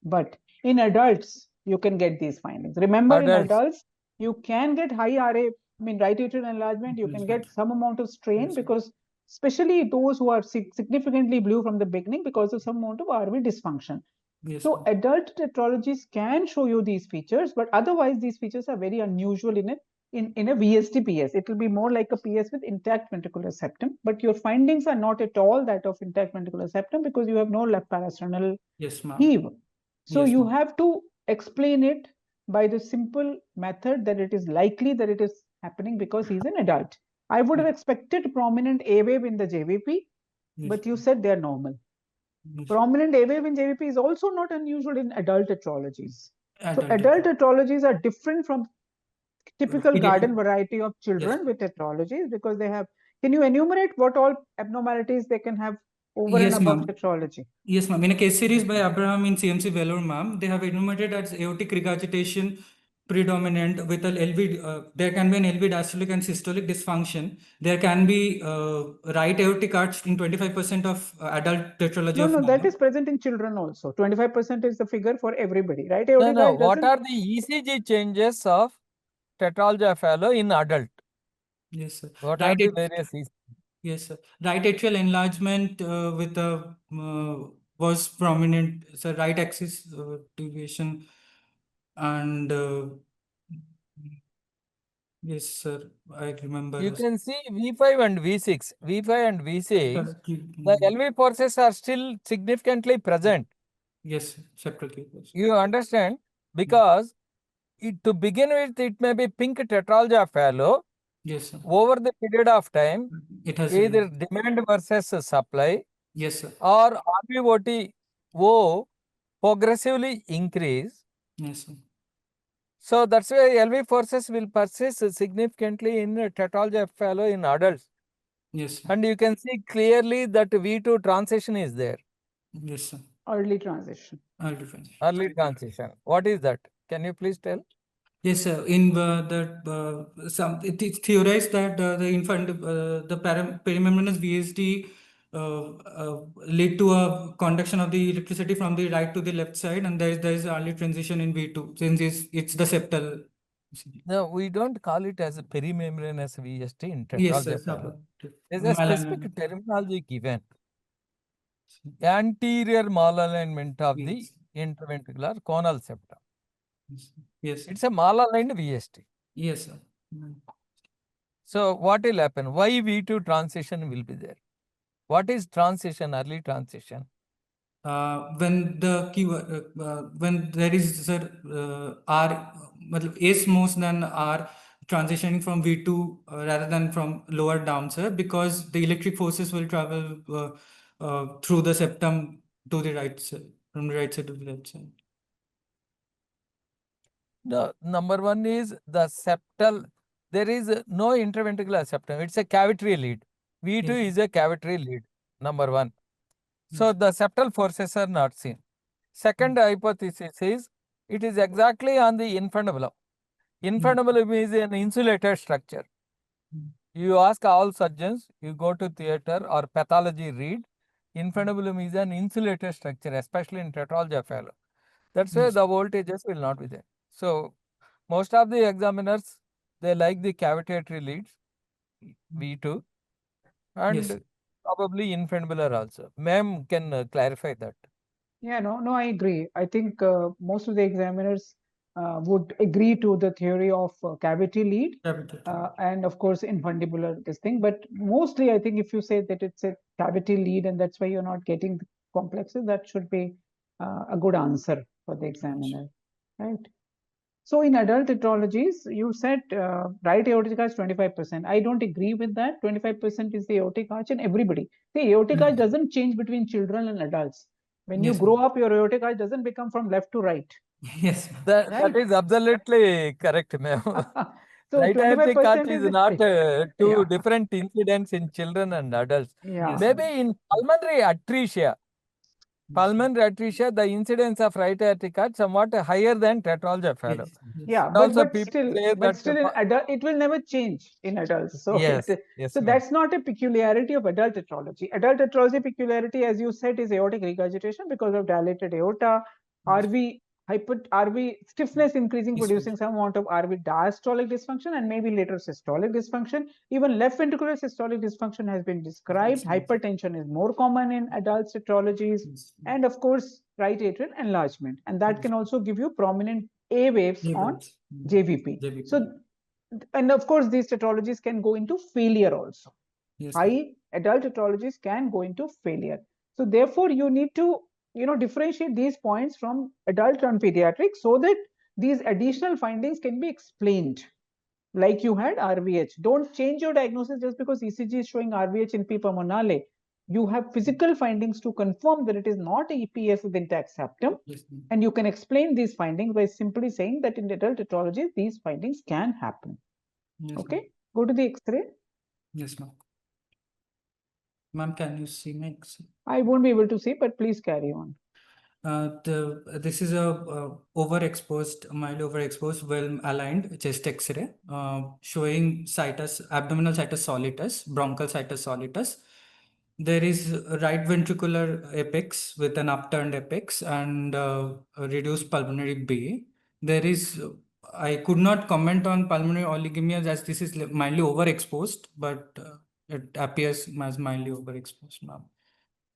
but in adults, you can get these findings. Remember, in adults, you can get high RA, I mean, right atrial enlargement, you can get some amount of strain because especially those who are significantly blue from the beginning because of some amount of RV dysfunction. Yes, So adult tetralogies can show you these features, but otherwise these features are very unusual in a VSD PS. It will be more like a PS with intact ventricular septum, but your findings are not at all that of intact ventricular septum because you have no left parasternal heave. So you have to explain it by the simple method that it is likely that it is happening because he's an adult. I would have expected prominent A wave in the JVP, but you said they're normal. Yes. Prominent A wave in JVP is also not unusual in adult tetralogies. So Adult adult tetralogies are different from typical Pediatric. garden variety of children with tetralogies because they have. Can you enumerate what all abnormalities they can have over Yes, and above ma'am. tetralogy? Yes, ma'am. In a case series by Abraham in CMC Vellore, ma'am, they have enumerated as aortic regurgitation predominant with an LV. There can be an LV diastolic and systolic dysfunction. There can be right aortic arch in 25% of adult tetralogy No, of no, that Mallow. is present in children also. 25% is the figure for everybody, right? No, Aortic no. arch What doesn't. are the ECG changes of tetralogy of Fallot in adult? Yes, sir. What Right are the at- various ECG? Yes, sir. Right atrial enlargement with a was prominent. So right axis deviation and yes, sir. I remember. You can see V5 and V6. V5 and V6, the LV forces are still significantly present. Yes, septal cables. You understand? Because to begin with, it may be pink tetralogy of Fallot. Yes, sir. Over the period of time, It has either demand versus supply yes, sir. or RVOT progressively increase. Yes, sir. So that's why LV forces will persist significantly in tetralogy of Fallot in adults. Yes, sir. And you can see clearly that V2 transition is there. Yes, sir. Early transition. I'll define. Early transition. What is that? Can you please tell? Yes, sir. In it is theorized that the infant the perimembranous VSD lead to a conduction of the electricity from the right to the left side, and there is early transition in V2 since it's the septal. No, we don't call it as a perimembranous VST in Yes, tetralogy sir. of Fallot. Sub- There's a specific malalignment. terminology given. Anterior malalignment of the Yes. interventricular conal septum. Yes, sir. It's a malaligned VST. Yes, sir. So what will happen? Why V2 transition will be there? What is transition, early transition? When the keyword when there is sir R S most than R transitioning from V2 rather than from lower down, sir, because the electric forces will travel through the septum to the right side, from the right side to the left side. The number one is the septal. There is no interventricular septum. It's a cavitary lead. V2 Yes. is a cavitary lead. Number one. So the septal forces are not seen. Second hypothesis is it is exactly on the infundibulum. Infundibulum is an insulated structure. You ask all surgeons, you go to theater or pathology read, infundibulum is an insulated structure, especially in tetralogy of Fallot. That's why Yes. the voltages will not be there. So most of the examiners, they like the cavitatory leads, V2, and Yes. probably infundibular also. Ma'am can clarify that. Yeah, no, I agree. I think most of the examiners would agree to the theory of cavity lead and of course infundibular this thing. But mostly I think if you say that it's a cavity lead and that's why you're not getting the complexes, that should be a good answer for the examiner, right? So in adult tetralogies, you said right aortic arch 25%. I don't agree with that. 25% is the aortic arch in everybody. The aortic arch doesn't change between children and adults. When you Yes, grow up, your aortic arch doesn't become from left to right. Yes. That Right. is absolutely correct, ma'am. So Right aortic 25% arch is not two yeah. different incidents in children and adults. Yeah. Maybe in pulmonary atresia, the incidence of right aortic arch somewhat higher than tetralogy of Fallot. Yeah, Also but people still, say that in adult, it will never change in adults. So, yes, yes, so ma'am. that's not a peculiarity of adult tetralogy. Adult tetralogy peculiarity, as you said, is aortic regurgitation because of dilated aorta, RV stiffness increasing, producing some amount of RV diastolic dysfunction and maybe later systolic dysfunction. Even left ventricular systolic dysfunction has been described. Hypertension is more common in adult tetralogies, and of course, right atrial enlargement, and that can also give you prominent A waves on JVP. So, and of course, these tetralogies can go into failure also. Yes. High adult tetralogies can go into failure. So therefore, you need to differentiate these points from adult and pediatric so that these additional findings can be explained. Like you had RVH. Don't change your diagnosis just because ECG is showing RVH in P. pulmonale. You have physical findings to confirm that it is not a EPS with intact septum. Yes, ma'am. And you can explain these findings by simply saying that in adult etiology, these findings can happen. Yes, Okay, ma'am. go to the X-ray. Yes, ma'am. Ma'am, can you see my X-ray? I won't be able to see, but please carry on. This is a mildly overexposed, well aligned chest X-ray showing abdominal situs solitus, bronchial situs solitus. There is a right ventricular apex with an upturned apex and a reduced pulmonary bay. I could not comment on pulmonary oligemia as this is mildly overexposed, but it appears as mildly overexposed, ma'am.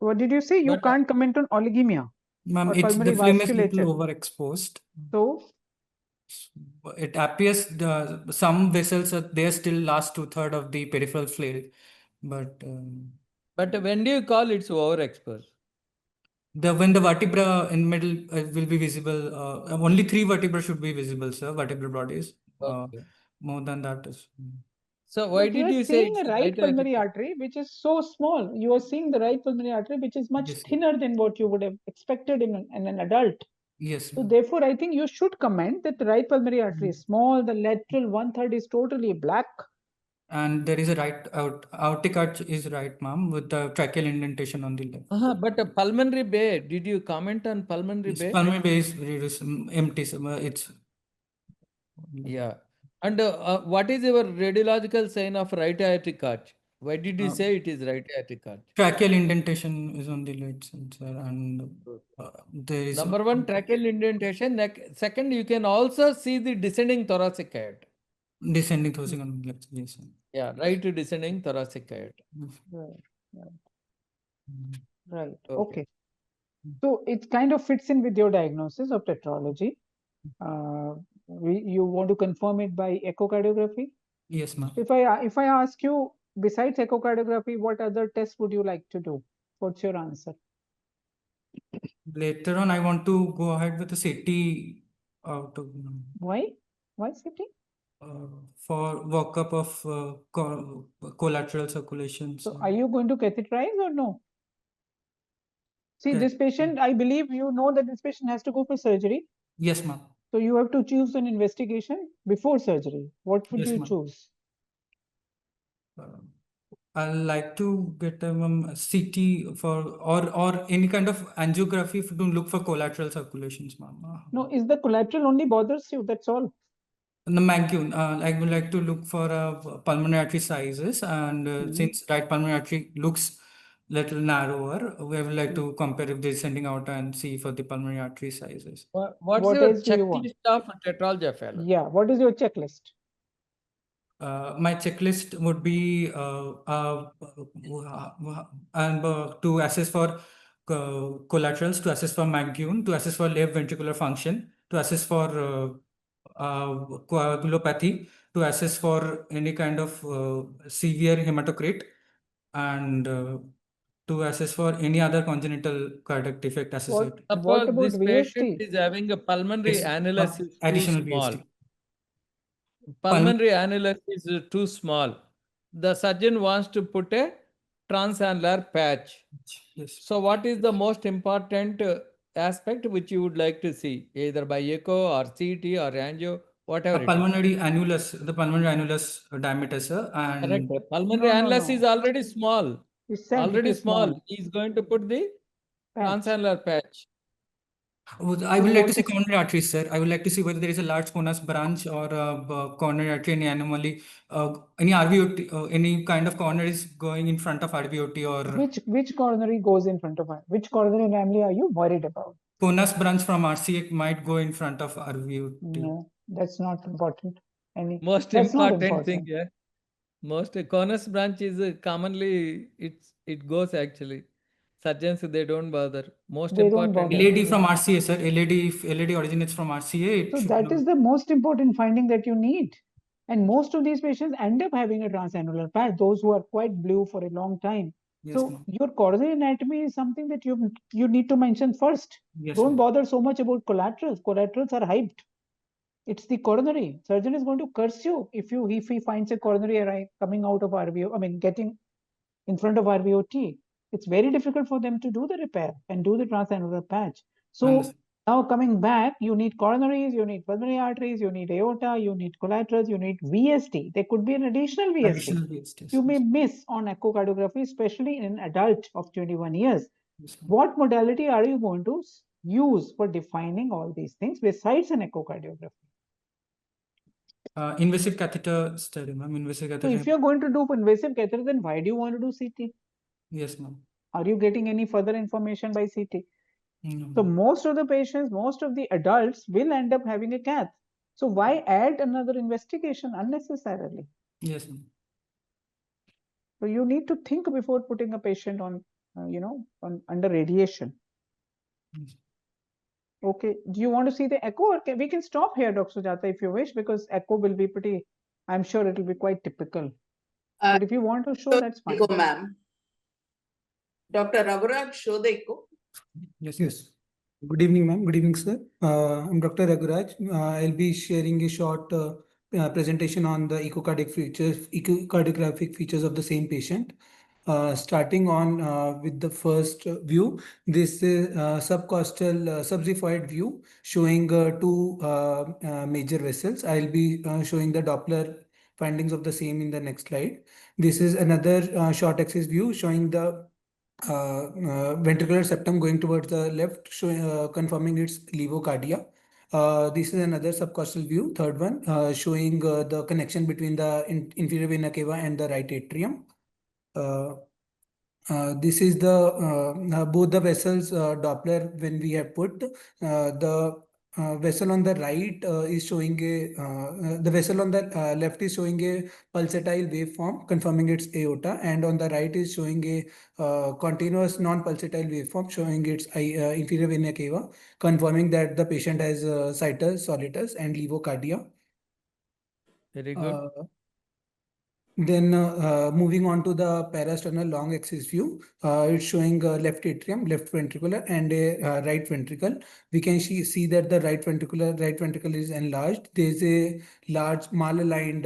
What did you say? You But, can't comment on oligemia Ma'am, or the pulmonary phlegm is little vasculature. overexposed. So, It appears some vessels are there still last 2/3 of the peripheral flail, but but when do you call it's overexposed? when the vertebra in middle will be visible, only 3 vertebrae should be visible, sir. Vertebral bodies. Okay. More than that is. So why but you did are you say seeing it's a right pulmonary atrial? artery, which is so small. You are seeing the right pulmonary artery, which is much Yes, sir. thinner than what you would have expected in an adult. Yes, So ma'am. therefore, I think you should comment that the right pulmonary artery is small. The lateral 1/3 is totally black. And there is a aortic arch is right, ma'am, with the tracheal indentation on the left. But a pulmonary bay, did you comment on pulmonary Its bay? pulmonary bay is empty, sir. It's Yeah. And what is your radiological sign of right aortic arch? Why did you say it is right aortic arch? tracheal indentation is on the left side, sir, and there is Number one, tracheal indentation. Second, you can also see the descending thoracic aorta. descending thoracic on the left side. Yes, sir. Yeah, right descending thoracic aorta. Right. Okay. Okay. So it kind of fits in with your diagnosis of tetralogy. You want to confirm it by echocardiography? Yes, ma'am. If I ask you, besides echocardiography, what other tests would you like to do? What's your answer? Later on, I want to go ahead with the CT Why? Why CT? for workup of collateral circulation. So are you going to catheterize or no? See, Okay. this patient, I believe you know that this patient has to go for surgery. Yes, ma'am. So you have to choose an investigation before surgery. What would Yes, you ma'am. choose? I'd like to get a CT for or any kind of angiography to look for collateral circulations, ma'am. No, is the collateral only bothers you? That's all. The McGune, I would like to look for pulmonary artery sizes, and since right pulmonary artery looks little narrower, we would like to compare if they're sending out and see for the pulmonary artery sizes. What's What your else do you want? checklist of tetralogy fellow? Yeah, what is your checklist? My checklist would be and to assess for collaterals, to assess for McGune, to assess for left ventricular function, to assess for coagulopathy, to assess for any kind of severe hematocrit, and to assess for any other congenital cardiac defect associated. What Suppose about this patient VST? is having a pulmonary Yes, annulus is too additional small. VST. Pulmonary annulus is too small. The surgeon wants to put a transannular patch. Yes. So what is the most important aspect which you would like to see, either by echo or CT or angio, whatever it is? Pulmonary annulus, the pulmonary annulus diameter, sir, and Correct. Pulmonary No, no, annulus no. is already small. It's said it Already is small. He is going to put the patch. transannular patch. I would like to see coronary arteries, sir. I would like to see whether there is a large conus branch or a coronary artery, any anomaly, any RVOT, any kind of coronaries going in front of RVOT or Which coronary goes in front of her? Which coronary anomaly are you worried about? conus branch from RCA might go in front of RVOT. No, that's not important. Most That's not important thing, important. yeah. Most conus branch is commonly it goes actually. Surgeons they don't bother. Most They don't important. bother. LAD from RCA, sir. LAD, if LAD originates from RCA, it So should that not. is the most important finding that you need. And most of these patients end up having a transannular patch, those who are quite blue for a long time. Yes, So ma'am. your coronary anatomy is something that you need to mention first. Yes, Don't ma'am. bother so much about collaterals. Collaterals are hyped. It's the coronary. Surgeon is going to curse you if he finds a coronary coming out of RVO, getting in front of RVOT. it's very difficult for them to do the repair and do the transannular patch. So Understood. now coming back, you need coronaries, you need pulmonary arteries, you need aorta, you need collaterals, you need VST. There could be an additional VST. Additional VSTs. You may miss on echocardiography, especially in an adult of 21 years. Yes, ma'am. What modality are you going to use for defining all these things besides an echocardiography? Invasive catheter study, ma'am. Invasive So catheter. if you're going to do invasive catheter, then why do you want to do CT? Yes, ma'am. Are you getting any further information by CT? No, So ma'am. most of the patients, most of the adults will end up having a cath. So why add another investigation unnecessarily? Yes, ma'am. So you need to think before putting a patient on, under radiation. Yes. Okay. Do you want to see the echo, or we can stop here, Dr. Sujata, if you wish, because echo will be pretty, I'm sure it will be quite typical. But if you want to show, that's fine. Echo, ma'am. Dr. Raghuram, show the echo. Yes. Yes. Good evening, ma'am. Good evening, sir. I'm Dr. Raguraj. I'll be sharing a short presentation on the echocardiographic features of the same patient. Starting on with the first view, this is subcostal subxiphoid view showing two major vessels. I'll be showing the Doppler findings of the same in the next slide. This is another short axis view showing the ventricular septum going towards the left, showing confirming its levocardia. This is another subcostal view, third one, showing the connection between the inferior vena cava and the right atrium. This is the both the vessels Doppler when we have put the vessel on the right is showing the vessel on the left is showing a pulsatile waveform confirming its aorta, and on the right is showing a continuous non-pulsatile waveform showing its inferior vena cava, confirming that the patient has situs solitus and levocardia. Very good. Then moving on to the parasternal long axis view, it's showing left atrium, left ventricular, and a right ventricle. We can see that the right ventricle is enlarged. There's a large malaligned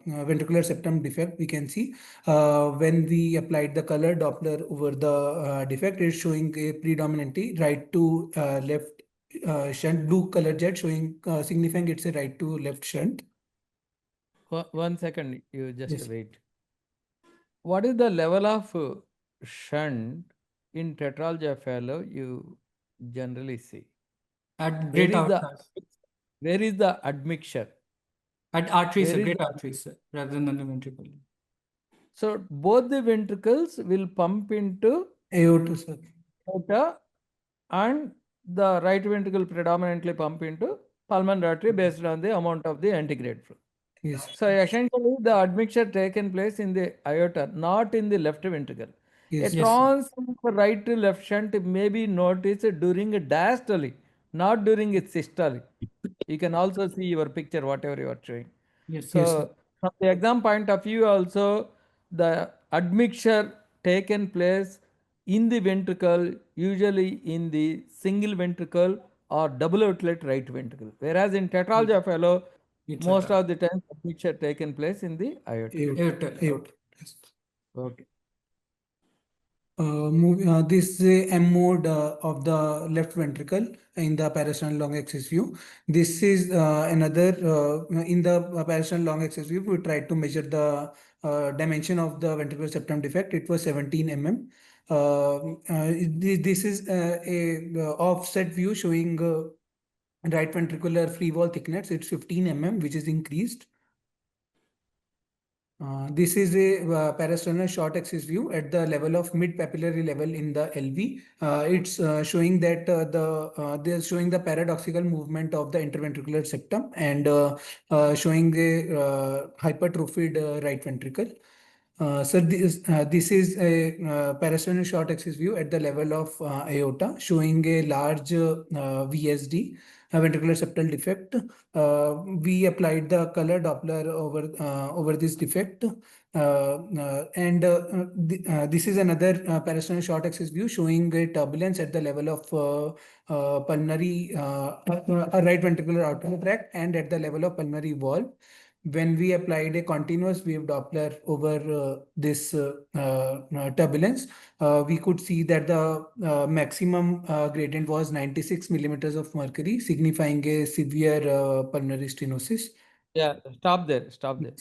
ventricular septum defect. We can see when we applied the color Doppler over the defect, it's showing a predominantly right to left shunt, blue color jet showing signifying it's a right to left shunt. 1 second, you just Yes. wait. What is the level of shunt in tetralogy of Fallot you generally see? At great Where is the- arteries. Where is the admixture? At arteries, Where sir, is great the- arteries, sir, rather than the ventricle. So both the ventricles will pump into Aorta, sir. aorta, and the right ventricle predominantly pump into pulmonary artery based on the amount of the antegrade flow. Yes. So essentially the admixture taken place in the aorta, not in the left ventricle. Yes. A Yes, trans right to left shunt may be noticed during a diastole, not during a systole. You can also see your picture, whatever you are showing. Yes. So Yes, sir. from the exam point of view also, the admixture taken place in the ventricle, usually in the single ventricle or double outlet right ventricle. Whereas in tetralogy of Fallot, It's most a- of the time admixture taken place in the aorta. Aorta. Aorta. Yes. Okay. This is a M mode of the left ventricle in the parasternal long axis view. This is another in the parasternal long axis view. We tried to measure the dimension of the ventricular septum defect. It was 17 mm. This is a offset view showing right ventricular free wall thickness. It's 15 mm, which is increased. This is a parasternal short axis view at the level of mid papillary level in the LV. It's showing that they're showing the paradoxical movement of the interventricular septum and showing a hypertrophied right ventricle. So this is a parasternal short axis view at the level of aorta, showing a large VSD, ventricular septal defect. We applied the color Doppler over this defect, and this is another parasternal short axis view showing a turbulence at the level of pulmonary right ventricular outflow tract and at the level of pulmonary wall. when we applied a continuous wave Doppler over this turbulence, we could see that the maximum gradient was 96 millimeters of mercury, signifying a severe pulmonary stenosis. Yeah, stop there, stop there.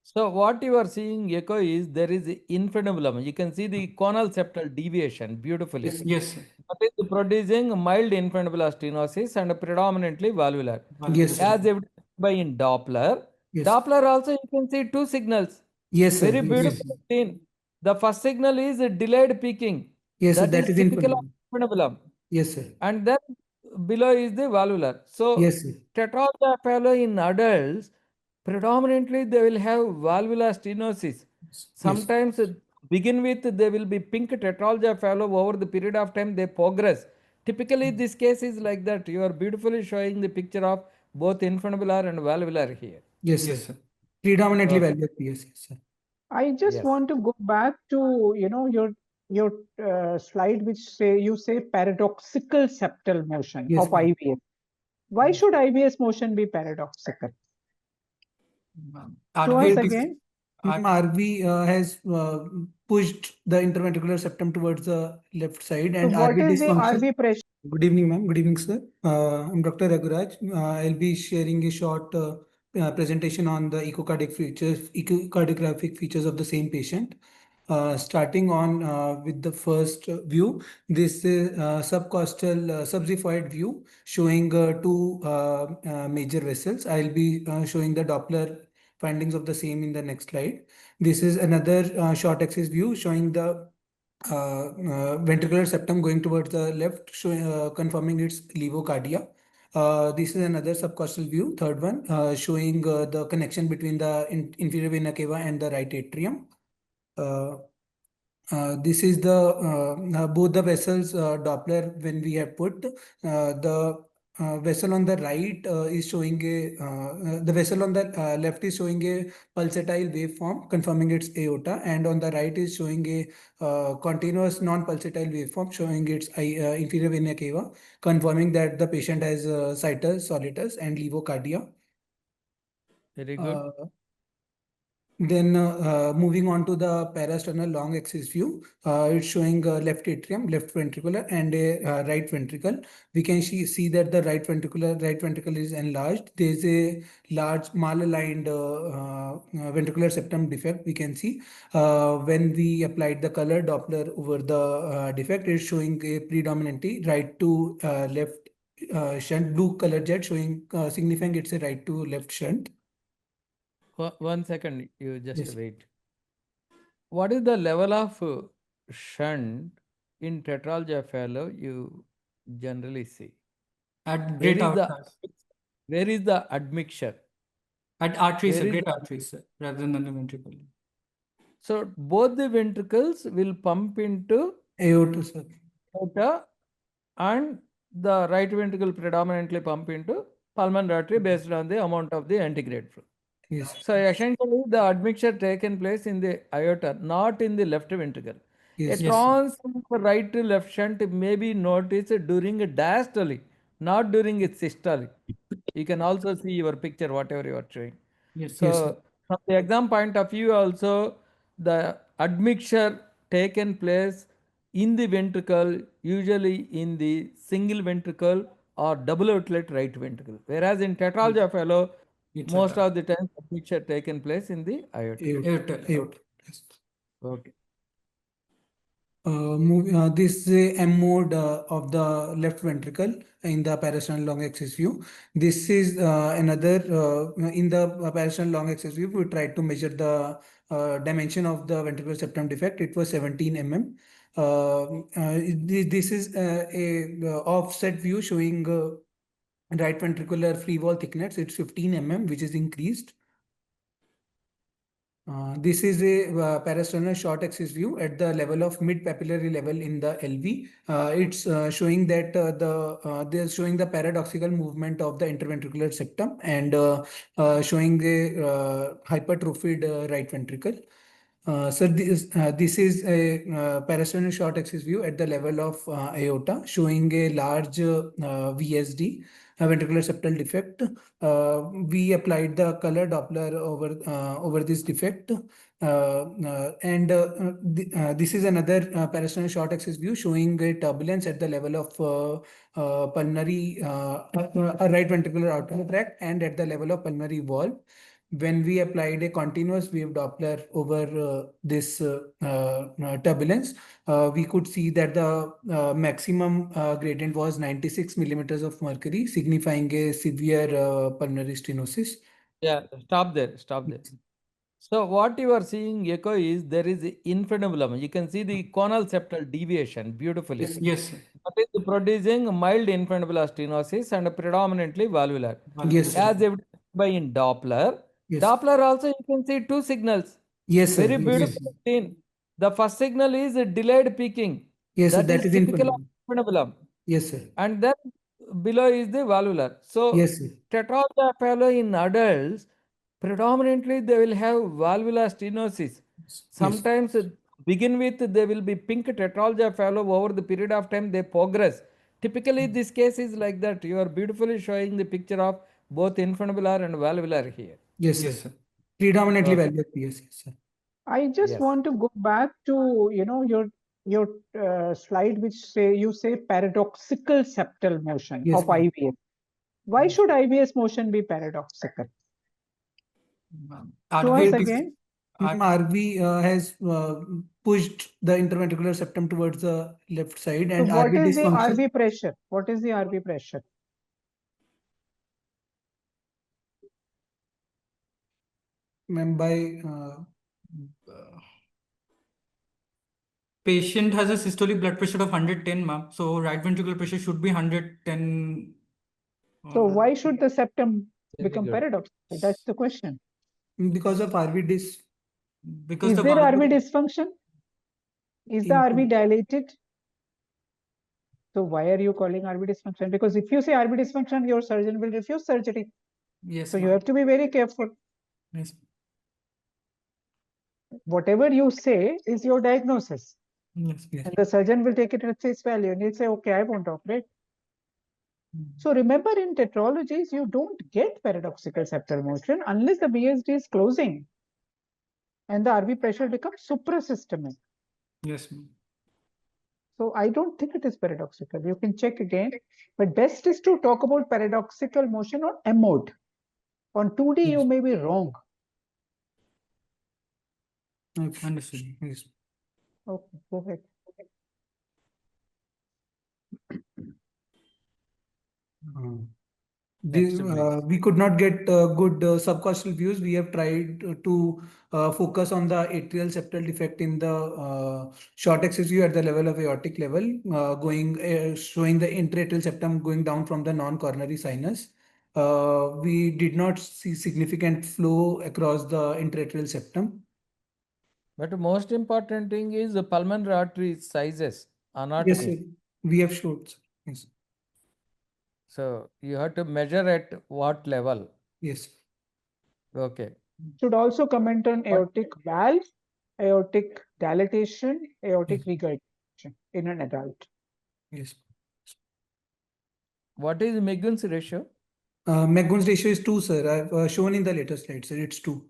So what you are seeing, echo, is there is infundibulum. You can see the conal septal deviation beautifully. Yes, yes, sir. That is producing mild infundibular stenosis and predominantly valvular. Yes, sir. As evidenced by in Doppler. Yes. Doppler also you can see two signals. Yes, sir. Very Yes. beautiful seen. The first signal is a delayed peaking. Yes, sir. That is typical of infundibulum. Yes, sir. And then below is the valvular. So Yes, sir. tetralogy fellow in adults, predominantly they will have valvular stenosis. Sometimes begin with they will be pink tetralogy fellow. Over the period of time they progress. Typically this case is like that. You are beautifully showing the picture of both infundibular and valvular here. Yes, Yes, sir. sir. Predominantly Okay. valvular PS, yes, sir. I just Yes. want to go back to your slide which you say paradoxical septal motion Yes, of ma'am. IVS. Why should IVS motion be paradoxical? Show us RV again. RV has pushed the interventricular septum towards the left side, So and what RV is the dysfunction. RV pressure? Good evening, ma'am. Good evening, sir. I'm Dr. Raguraj. I'll be sharing a short presentation on the echocardiographic features of the same patient. Starting on with the first view, this is subcostal subxiphoid view showing two major vessels. I'll be showing the Doppler findings of the same in the next slide. This is another short axis view showing the ventricular septum going towards the left, showing confirming its levocardia. This is another subcostal view, third one, showing the connection between the inferior vena cava and the right atrium. This is the both the vessels Doppler when we have put the vessel on the right is showing the vessel on the left is showing a pulsatile waveform confirming its aorta, and on the right is showing a continuous non-pulsatile waveform showing its inferior vena cava, confirming that the patient has situs solitus and levocardia. Very good. Then moving on to the parasternal long axis view, it's showing left atrium, left ventricular, and a right ventricle. We can see that the right ventricle is enlarged. There's a large malaligned ventricular septum defect. We can see when we applied the color Doppler over the defect, it's showing a predominantly right to left shunt, blue color jet showing signifying it's a right to left shunt. 1 second, you just Yes. wait. What is the level of shunt in tetralogy fellow you generally see? At great outcast. Where is the admixture? At arteries, Where sir, is great the- arteries, sir, rather than the ventricle. So both the ventricles will pump into Aorta, sir. aorta, and the right ventricle predominantly pump into pulmonary artery based on the amount of the antegrade flow. Yes. So essentially the admixture taken place in the aorta, not in the left ventricle. Yes. A Yes, sir. trans right to left shunt may be noticed during a diastole, not during a systole. You can also see your picture, whatever you are showing. Yes, So yes, sir. from the exam point of view also, the admixture taken place in the ventricle, usually in the single ventricle or double outlet right ventricle. Whereas in tetralogy fellow, It's most a- of the time admixture taken place in the aorta. Aorta. Aorta. Aorta. Yes. Okay. This is a M mode of the left ventricle in the parasternal long axis view. This is another in the parasternal long axis view. We tried to measure the dimension of the ventricular septum defect. It was 17 mm. This is a offset view showing right ventricular free wall thickness. It's 15 mm, which is increased. This is a parasternal short axis view at the level of mid papillary level in the LV. It's showing that they're showing the paradoxical movement of the interventricular septum and showing a hypertrophied right ventricle. So this is a parasternal short axis view at the level of aorta, showing a large VSD. ventricular septal defect. We applied the color Doppler over this defect. This is another parasternal short axis view showing a turbulence at the level of pulmonary right ventricular outflow tract and at the level of pulmonary wall. When we applied a continuous wave Doppler over this turbulence, we could see that the maximum gradient was 96 millimeters of mercury, signifying a severe pulmonary stenosis. Yeah, stop there, stop there. So what you are seeing, echo, is there is infrenibulum. You can see the conal septal deviation beautifully. Yes, sir. That is producing mild infrenibular stenosis and predominantly valvular. Yes, sir. As evidenced by in Doppler. Yes. Doppler also you can see two signals. Yes, sir. Very Yes. beautiful seen. The first signal is a delayed peaking. Yes, sir. That is typical of infrenibulum. Yes, sir. And then below is the valvular. So Yes, sir. tetralogy fellow in adults, predominantly they will have valvular stenosis. Sometimes begin with they will be pink tetralogy fellow. Over the period of time they progress. Typically this case is like that. You are beautifully showing the picture of both infrenibular and valvular here. Yes, Yes, sir. sir. Predominantly Okay. valvular. Yes, sir. I just Yes. want to go back to your slide which you say paradoxical septal motion Yes, of ma'am. IVS. Why should IVS motion be paradoxical? Show us again. RV has pushed the interventricular septum towards the left side, So and what RV is the dysfunction. RV pressure? What is the RV pressure? Ma'am, by Patient has a systolic blood pressure of 110, ma'am. So right ventricular pressure should be 110. So why should the septum Very become good. paradoxical? That's the question. because of RV dys. Because Is the there valve- RV dysfunction? Is the In- RV dilated? So why are you calling RV dysfunction? Because if you say RV dysfunction, your surgeon will refuse surgery. Yes, So you ma'am. have to be very careful. Yes. Whatever you say is your diagnosis. Yes. Yes. And the surgeon will take it at face value and he'll say, okay, I won't operate. So remember, in tetralogies, you don't get paradoxical septal motion unless the BSD is closing and the RV pressure becomes suprasystemic. Yes, ma'am. So I don't think it is paradoxical. You can check again, but best is to talk about paradoxical motion on M mode. On 2D, you Yes. may be wrong. Okay. Understood. Yes. Okay, go ahead. Next, please. We could not get good subcostal views. We have tried to focus on the atrial septal defect in the short axis view at the level of aortic level, showing the intraatrial septum going down from the non-coronary sinus. We did not see significant flow across the intraatrial septum. But most important thing is the pulmonary artery sizes, Yes, anatomy. sir. We have showed. Sir. Yes. So you have to measure at what level. Yes. Okay. Should also comment on aortic valve, aortic dilatation, aortic regurgitation in an adult. Yes. What is Megun's ratio? Meggun's ratio is 2, sir. I've shown in the later slide, sir. It's 2.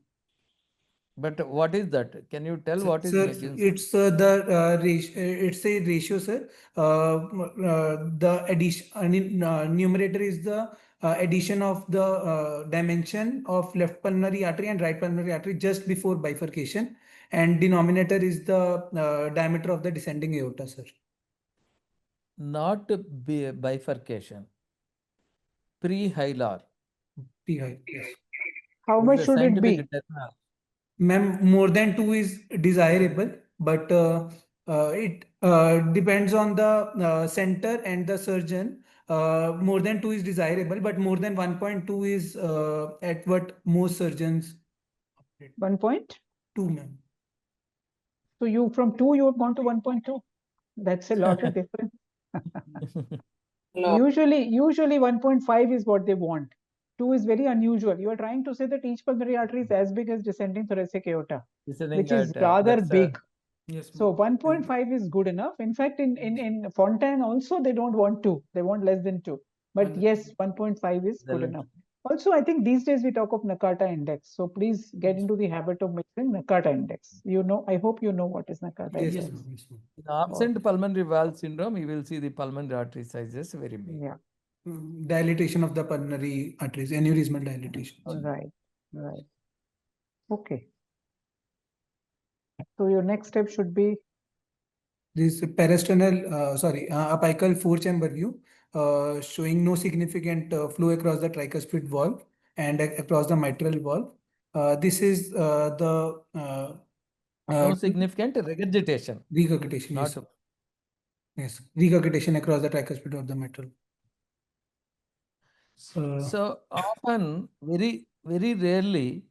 But what is that? Can you tell what is Sir, Megun's? it's it's a ratio, sir. The addition, numerator is the addition of the dimension of left pulmonary artery and right pulmonary artery just before bifurcation, and denominator is the diameter of the descending aorta, sir. Not bifurcation. Pre-hilar. Yes. How Is much the should it be? scientific term. Ma'am, more than 2 is desirable, but it depends on the center and the surgeon. More than 2 is desirable, but more than 1.2 is at what most surgeons operate. 1.2. Ma'am. So you from 2 you have gone to 1.2. That's a lot of difference. Usually 1.5 is what they want. 2 is very unusual. You are trying to say that each pulmonary artery is as big as descending thoracic aorta, Descending which is aorta, rather that's a- big. Yes, So ma'am. 1.5 is good enough. In fact, in Fontaine also they don't want 2. They want less than 2. But yes, 1.5 is good Excellent. enough. Also, I think these days we talk of Nakata index. So please get into the habit of measuring Nakata index. I hope you know what is Nakata Yes, index. ma'am. Yes, ma'am. In absent pulmonary valve syndrome, you will see the pulmonary artery sizes very big. Yeah, Dilatation of the pulmonary arteries, aneurysmal dilatation. right. Okay. So your next step should be This apical four-chamber view, showing no significant flow across the tricuspid valve and across the mitral valve. This is No significant regurgitation. regurgitation. Not Yes, regurgitation across the tricuspid of the mitral. so often, very rarely,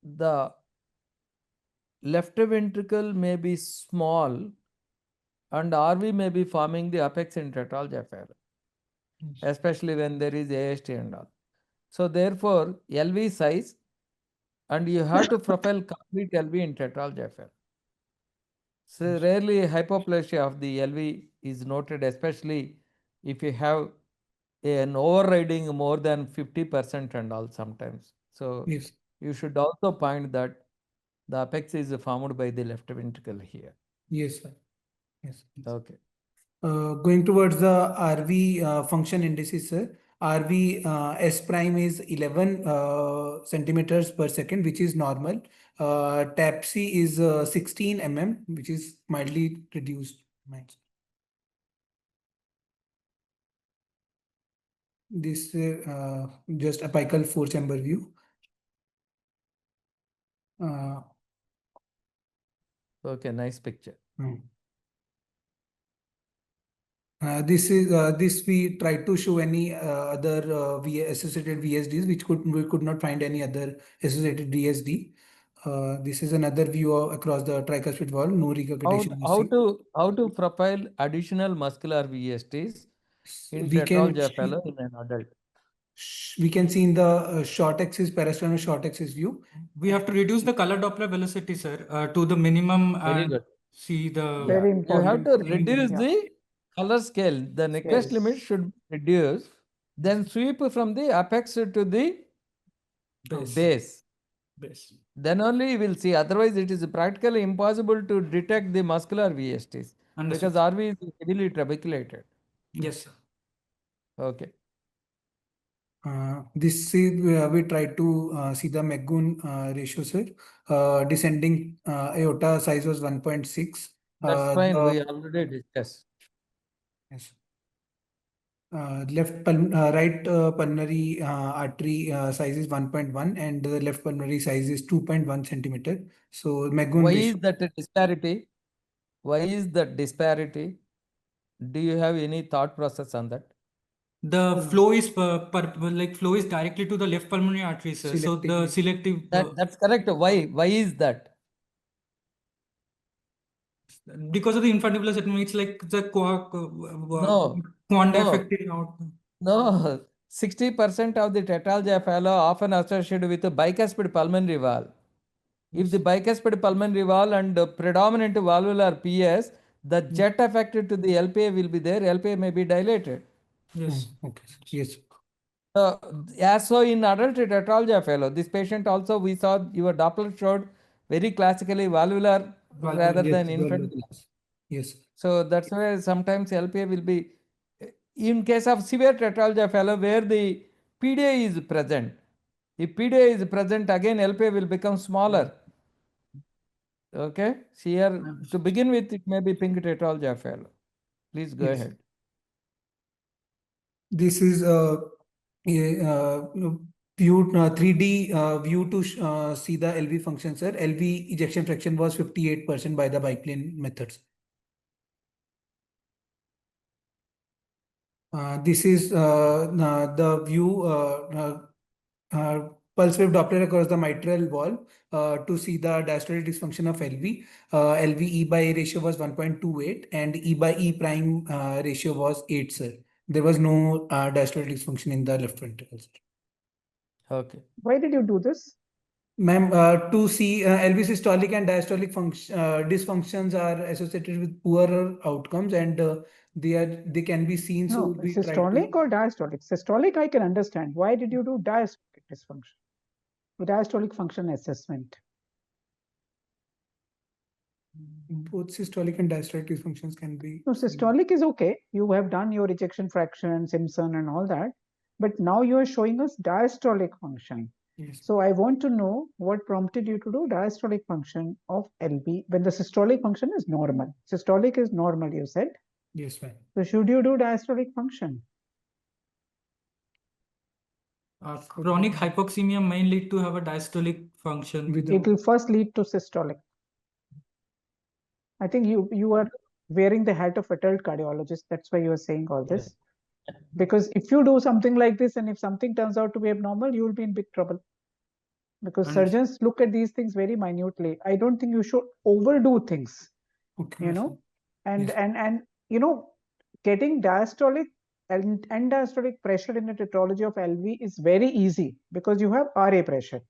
the left ventricle may be small and RV may be forming the apex in tetralgiophalan, especially when there is AST and all. So therefore, LV size, and you have to profile complete LV in tetralgiophalan. So rarely hypoplasia of the LV is noted, especially if you have an overriding more than 50% and all sometimes. So Yes. you should also find that the apex is formed by the left ventricle here. Yes, sir. Yes. Okay. Going towards the RV function indices, sir. RV S prime is 11 centimeters per second, which is normal. TAPC is 16 mm, which is mildly reduced. This just apical four-chamber view. Okay, nice picture. This we tried to show any other associated VSDs, which we could not find any other associated VSD. This is another view across the tricuspid valve. No regurgitation. How to profile additional muscular VSTs in We can tetralgiophalan in an adult? We can see in the short axis, parasternal short axis view. We have to reduce the color Doppler velocity, sir, to the minimum Very and good. see the. very You important. have to reduce Yeah. the color scale. The Nyquist limit should reduce. Then sweep from the apex to the base. Then only you will see. Otherwise, it is practically impossible to detect the muscular VSTs because RV is heavily trabeculated. Yes, sir. Okay. This is we try to see the McGoon ratio, sir. Descending aorta size was 1.6. That's fine. We already discussed. Yes. Right pulmonary artery size is 1.1 and the left pulmonary size is 2.1 centimeter. So McGoon Why ratio. is that a disparity? Why is that disparity? Do you have any thought process on that? The flow is flow is directly to the left pulmonary artery, sir. So the selective. That's correct. Why? Why is that? Because of the infundibulous atom, it's like the quant affecting out. No, 60% of the tetralgiophala often associated with the bicuspid pulmonary valve. If the bicuspid pulmonary valve and predominant valvular PS, the jet affected to the LPA will be there. LPA may be dilated. Yes. Okay. Yes. As so in adult tetralgiophala, this patient also we saw your Doppler showed very classically valvular rather than infundibulous. Yes. So that's why sometimes LPA will be, in case of severe tetralgiophala where the PDA is present. If PDA is present, again LPA will become smaller. Okay, so here to begin with, it may be pink tetralgiophala. Please go ahead. This is view 3D view to see the LV function, sir. LV ejection fraction was 58% by the biplane methods. This is the view pulse wave Doppler across the mitral valve to see the diastolic dysfunction of LV. LV E by A ratio was 1.28 and E by E prime ratio was 8, sir. There was no diastolic dysfunction in the left ventricle, sir. Okay. Why did you do this? Ma'am, to see LV systolic and diastolic dysfunctions are associated with poorer outcomes, and they can be seen. So No, we try systolic to. or diastolic? Systolic, I can understand. Why did you do diastolic dysfunction? Diastolic function assessment. Both systolic and diastolic dysfunctions can be. No, seen. systolic is okay. You have done your ejection fraction, Simpson, and all that. But now you are showing us diastolic function. Yes. So I want to know what prompted you to do diastolic function of LV when the systolic function is normal. Systolic is normal, you said. Yes, ma'am. So should you do diastolic function? Chronic hypoxemia may lead to have a diastolic function. It will first lead to systolic. I think you are wearing the hat of adult cardiologist. That's why you are saying all this. Because if you do something like this and if something turns out to be abnormal, you will be in big trouble. Because Understood. surgeons look at these things very minutely. I don't think you should overdo things, Okay. you know, and Yes. and you know, getting diastolic and diastolic pressure in a tetralogy of LV is very easy because you have RA pressure.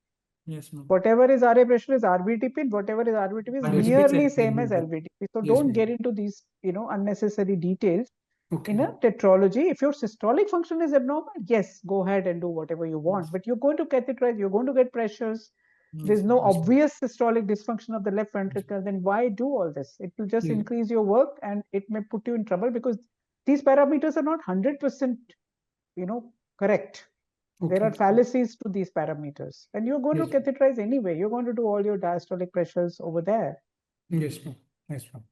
Yes, ma'am. Whatever is RA pressure is RVTP, and whatever is RVTP is RVTP is nearly LVTP. same as LVTP. So Yes, don't ma'am. get into these, unnecessary details. Okay. In a tetralogy, if your systolic function is abnormal, yes, go ahead and do whatever you want. Yes. But you're going to catheterize, you're going to get pressures. There's Yes, no ma'am. Yes, ma'am. obvious systolic dysfunction of the left ventricle. Then why do all this? It will just Yeah. increase your work and it may put you in trouble because these parameters are not 100%, correct. There are Okay. fallacies to these parameters. And you're going to Yes. catheterize anyway. You're going to do all your diastolic pressures over there. Yes, ma'am. Yes, ma'am.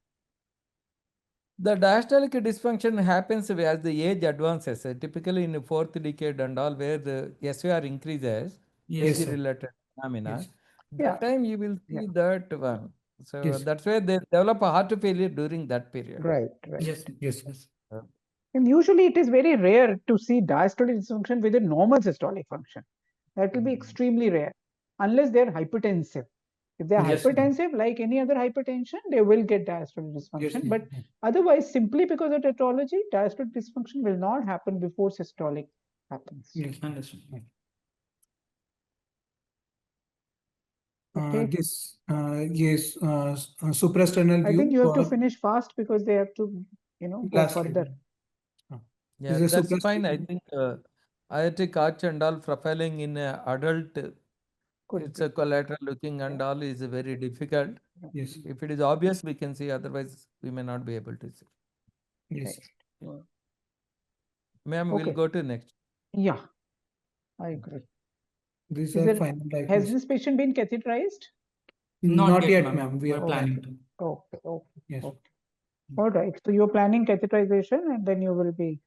The diastolic dysfunction happens as the age advances, typically in the fourth decade and all, where the SVR increases, Yes, sir. age-related phenomena. Yes. That Yeah. time you will see that one. So Yes. that's why they develop a heart failure during that period. Right, right. Yes, Yes. yes. And usually it is very rare to see diastolic dysfunction with a normal systolic function. That will be extremely rare, unless they're hypertensive. If they're Yes, ma'am. hypertensive, like any other hypertension, they will get diastolic dysfunction. Yes, But ma'am. otherwise, simply because of tetralogy, diastolic dysfunction will not happen before systolic happens. Yes. Understood. Okay. Yes, suprasternal I view. think you have to for finish fast because they have to, go last further. slide. Yeah, This is that's fine. I suprasternal. think aortic arch and all profiling in adult, Could it's be. a collateral looking and all is very difficult. Yes. If it is obvious, we can see. Otherwise, we may not be able to see. Yes. Ma'am, Okay. we'll go to next. Yeah, I agree. These Is are there- final Has diagnosis. this patient been catheterized? Not yet, ma'am. We We're are planning to. Okay, okay. Yes. Okay. All right. So you're planning catheterization and then you will be.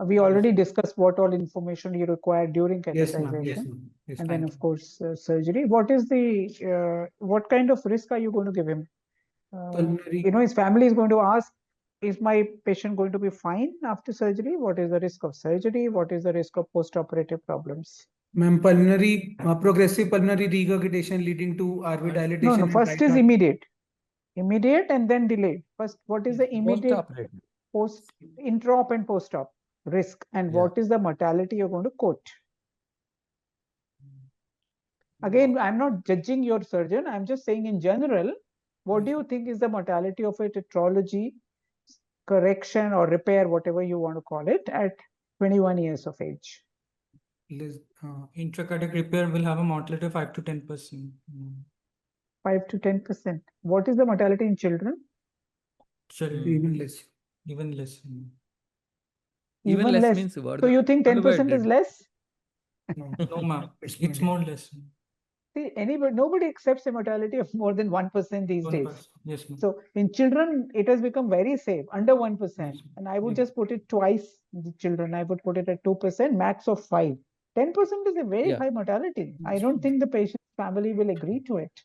We already discussed what all information you require during Yes, ma'am. Yes, catheterization. ma'am. Yes, And then, Thank of course, surgery. What is the what kind of risk are you going to give him? Pulmonary. His family is going to ask, is my patient going to be fine after surgery? What is the risk of surgery? What is the risk of post-operative problems? Ma'am, progressive pulmonary regurgitation leading to RV dilatation. No, and first right is heart- immediate and then delayed. First, what is the immediate Post-operative. intra-op and post-op risk, and Yeah. what is the mortality you're going to quote? Again, I'm not judging your surgeon. I'm just saying in general, what do you think is the mortality of a tetralogy correction or repair, whatever you want to call it, at 21 years of age? Intracardiac repair will have a mortality of 5 to 10%. 5 to 10%. What is the mortality in children? Children, Even less. even less. Even less means what? So you think 10% is Worldwide. less? No, No, ma'am. It's It's more less. See, nobody accepts a mortality of more than 1% these days. 1%. Yes, ma'am. So in children, it has become very safe, under 1%. Yes, And I would yes. just put it twice in the children. I would put it at 2%, max of 5. 10% is a very Yeah. high mortality. I Yes, don't ma'am. think the patient's family will agree to it.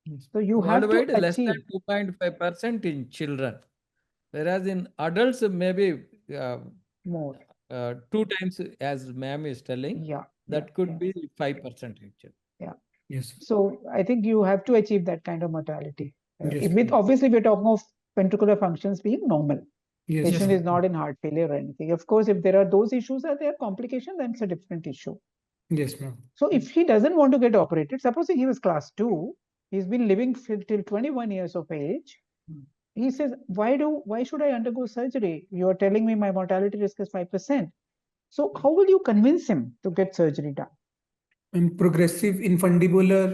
Yes. So you have to Worldwide, less achieve than 2.5% in children. Whereas in adults, maybe more. 2 times, as ma'am is telling, Yeah. that yeah, could yeah. be 5% actually. Yes. So I think you have to achieve that kind of mortality. Yes. Obviously, we're talking of ventricular functions being normal. Yes. Patient ma'am. is not in heart failure or anything. Of course, if there are those issues, are there complications, then it's a different issue. Yes, ma'am. So if he doesn't want to get operated, supposing he was class 2, he's been living till 21 years of age, he says, why should I undergo surgery? You are telling me my mortality risk is 5%. So how will you convince him to get surgery done? And progressive infundibular.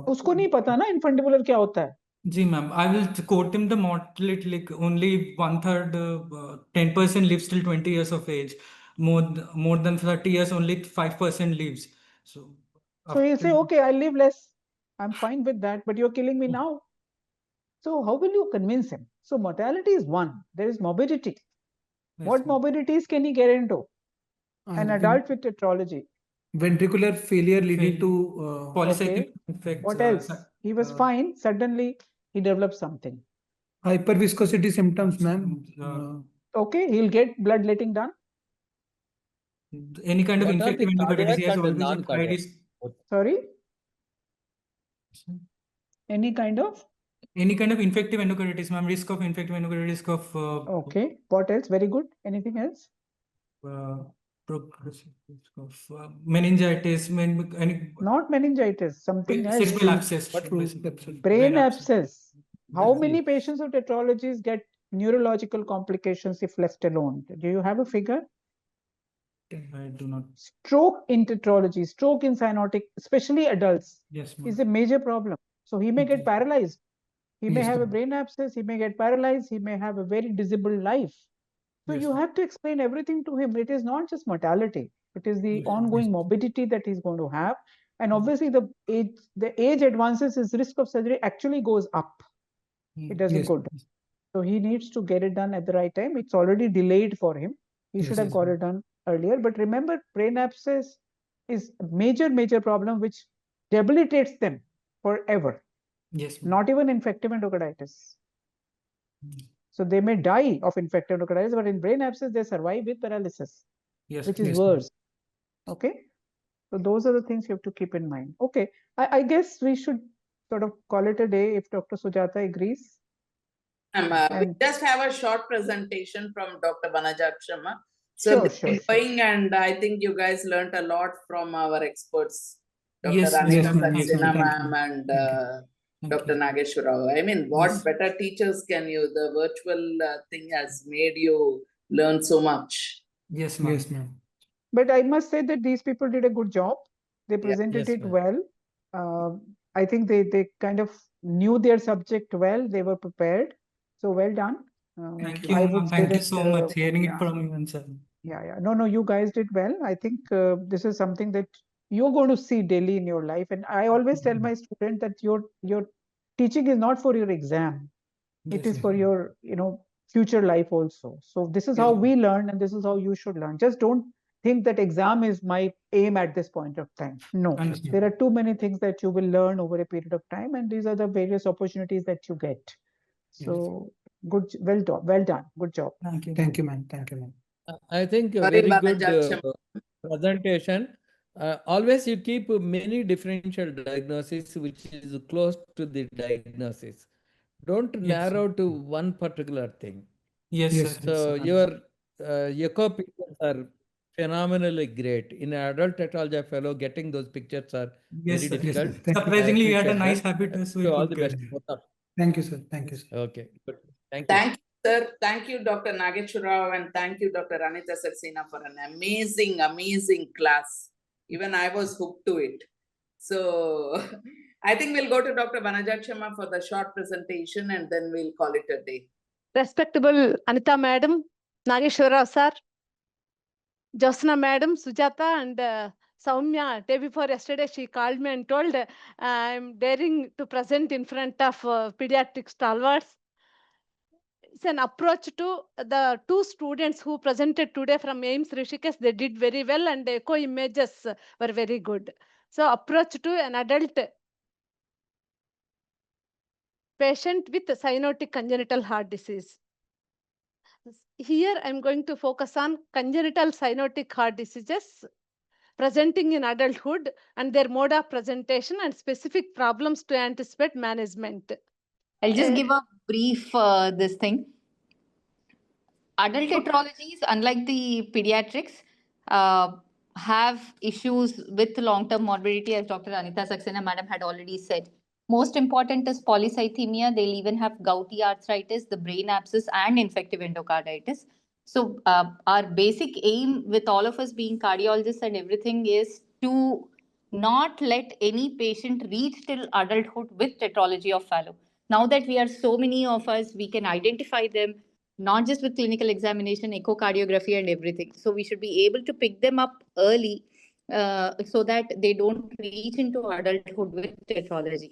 उसको नहीं पता ना infundibular क्या होता है. जी ma'am, I will quote him the mortality, like only 1/3, 10% lives till 20 years of age. More than 30 years, only 5% lives. So he'll say, okay, I'll live less. I'm fine with that, but you're killing me now. So how will you convince him? So mortality is one. There is morbidity. Yes, What ma'am. morbidities can he get into? An adult with tetralogy. Ventricular failure leading to Polycyclic infects. What else? He was fine. Suddenly he developed something. hyperviscosity symptoms, ma'am. Okay, he'll get bloodletting done. Any kind of What are infective the endocarditis, he has cardiac and always a high non-cardiac? risk. Sorry? Any kind of? Any kind of infective endocarditis, ma'am, risk of infective endocarditis, risk of Okay, what else? Very good. Anything else? progressive risk of meningitis, Not meningitis, something else. cerebral abscess. Brain abscess. How Yes. many patients with tetralogies get neurological complications if left alone? Do you have a figure? I do not. Stroke in tetralogy, stroke in cyanotic, especially adults, Yes, is ma'am. a major problem. So he may get Okay. paralyzed. He may Yes, have a ma'am. brain abscess, he may get paralyzed, he may have a very disabled life. So Yes, you ma'am. have to explain everything to him. It is not just mortality, it is the Yes, ongoing yes. morbidity that he's going to have. And obviously the age advances, his risk of surgery actually goes up. It doesn't Yes. go down. So he needs to get it done at the right time. It's already delayed for him. He Yes, should have yes, got ma'am. it done earlier. But remember, brain abscess is a major problem which debilitates them forever. Yes, ma'am. Not even infective endocarditis. So they may die of infective endocarditis, but in brain abscess, they survive with paralysis, Yes, which ma'am. is Yes, ma'am. worse. Okay. So those are the things you have to keep in mind. Okay. I guess we should sort of call it a day if Dr. Sujata agrees. We And- just have a short presentation from Dr. Vanajakshama. So Sure, this sure, is sure. going, and I think you guys learned a lot from our experts, Dr. Yes, Anita yes, ma'am. Yes, Saxena ma'am. Thank you. ma'am and Thank you. Thank Dr. you. Nageshwar Rao. I mean, what Yes. better teachers can you? The virtual thing has made you learn so much. Yes, ma'am. Yes, ma'am. But I must say that these people did a good job. They presented Yes, it ma'am. well. I think they kind of knew their subject well. They were prepared. So well done. Thank you, I ma'am. would say Thank you that, so much. Hearing yeah. it from you, sir. Yeah. No, you guys did well. I think this is something that you're going to see daily in your life. And I always tell my student that your teaching is not for your exam. It Yes, is for your, future life also. So this is Yes, how ma'am. we learn, and this is how you should learn. Just don't think that exam is my aim at this point of time. No, Understood. there are too many things that you will learn over a period of time, and these are the various opportunities that you get. So good, well done, good job. Thank you. Thank you, ma'am. Thank you, ma'am. I think a Sorry, very good Vanajakshama. presentation. Always you keep many differential diagnosis which is close to the diagnosis. Don't Yes, narrow to one particular thing. Yes, Yes, sir. So Yes, your echo pictures are phenomenally great. In an adult tetralogy fellow, getting those pictures are Yes, very sir. difficult. Yes, sir. Thank you. Surprisingly, you had a appreciate nice that. habitus. So all the best. Both of Thank you, sir. Thank you, sir. Okay, good. Thank you. Thank you, sir. Thank you, Dr. Nageshwar Rao, and thank you, Dr. Anita Saxena, for an amazing class. Even I was hooked to it. So I think we'll go to Dr. Vanajakshama for the short presentation, and then we'll call it a day. Respectable Anita Madam, Nageshwar Rao sir, Josna Madam, Sujata, and Soumya. Day before yesterday, she called me and told I'm daring to present in front of pediatric stalwarts. It's an approach to the two students who presented today from AIIMS Rishikesh. They did very well, and the echo images were very good. So approach to an adult patient with cyanotic congenital heart disease. Here I'm going to focus on congenital cyanotic heart diseases presenting in adulthood and their mode of presentation and specific problems to anticipate management. I'll just give a brief this thing. Adult tetralogies, unlike the pediatrics, have issues with long-term morbidity, as Dr. Anita Saxena madam had already said. Most important is polycythemia. They'll even have gouty arthritis, the brain abscess, and infective endocarditis. So our basic aim with all of us being cardiologists and everything is to not let any patient reach till adulthood with tetralogy of Fallot. Now that we are so many of us, we can identify them, not just with clinical examination, echocardiography and everything. So we should be able to pick them up early so that they don't reach into adulthood with tetralogy.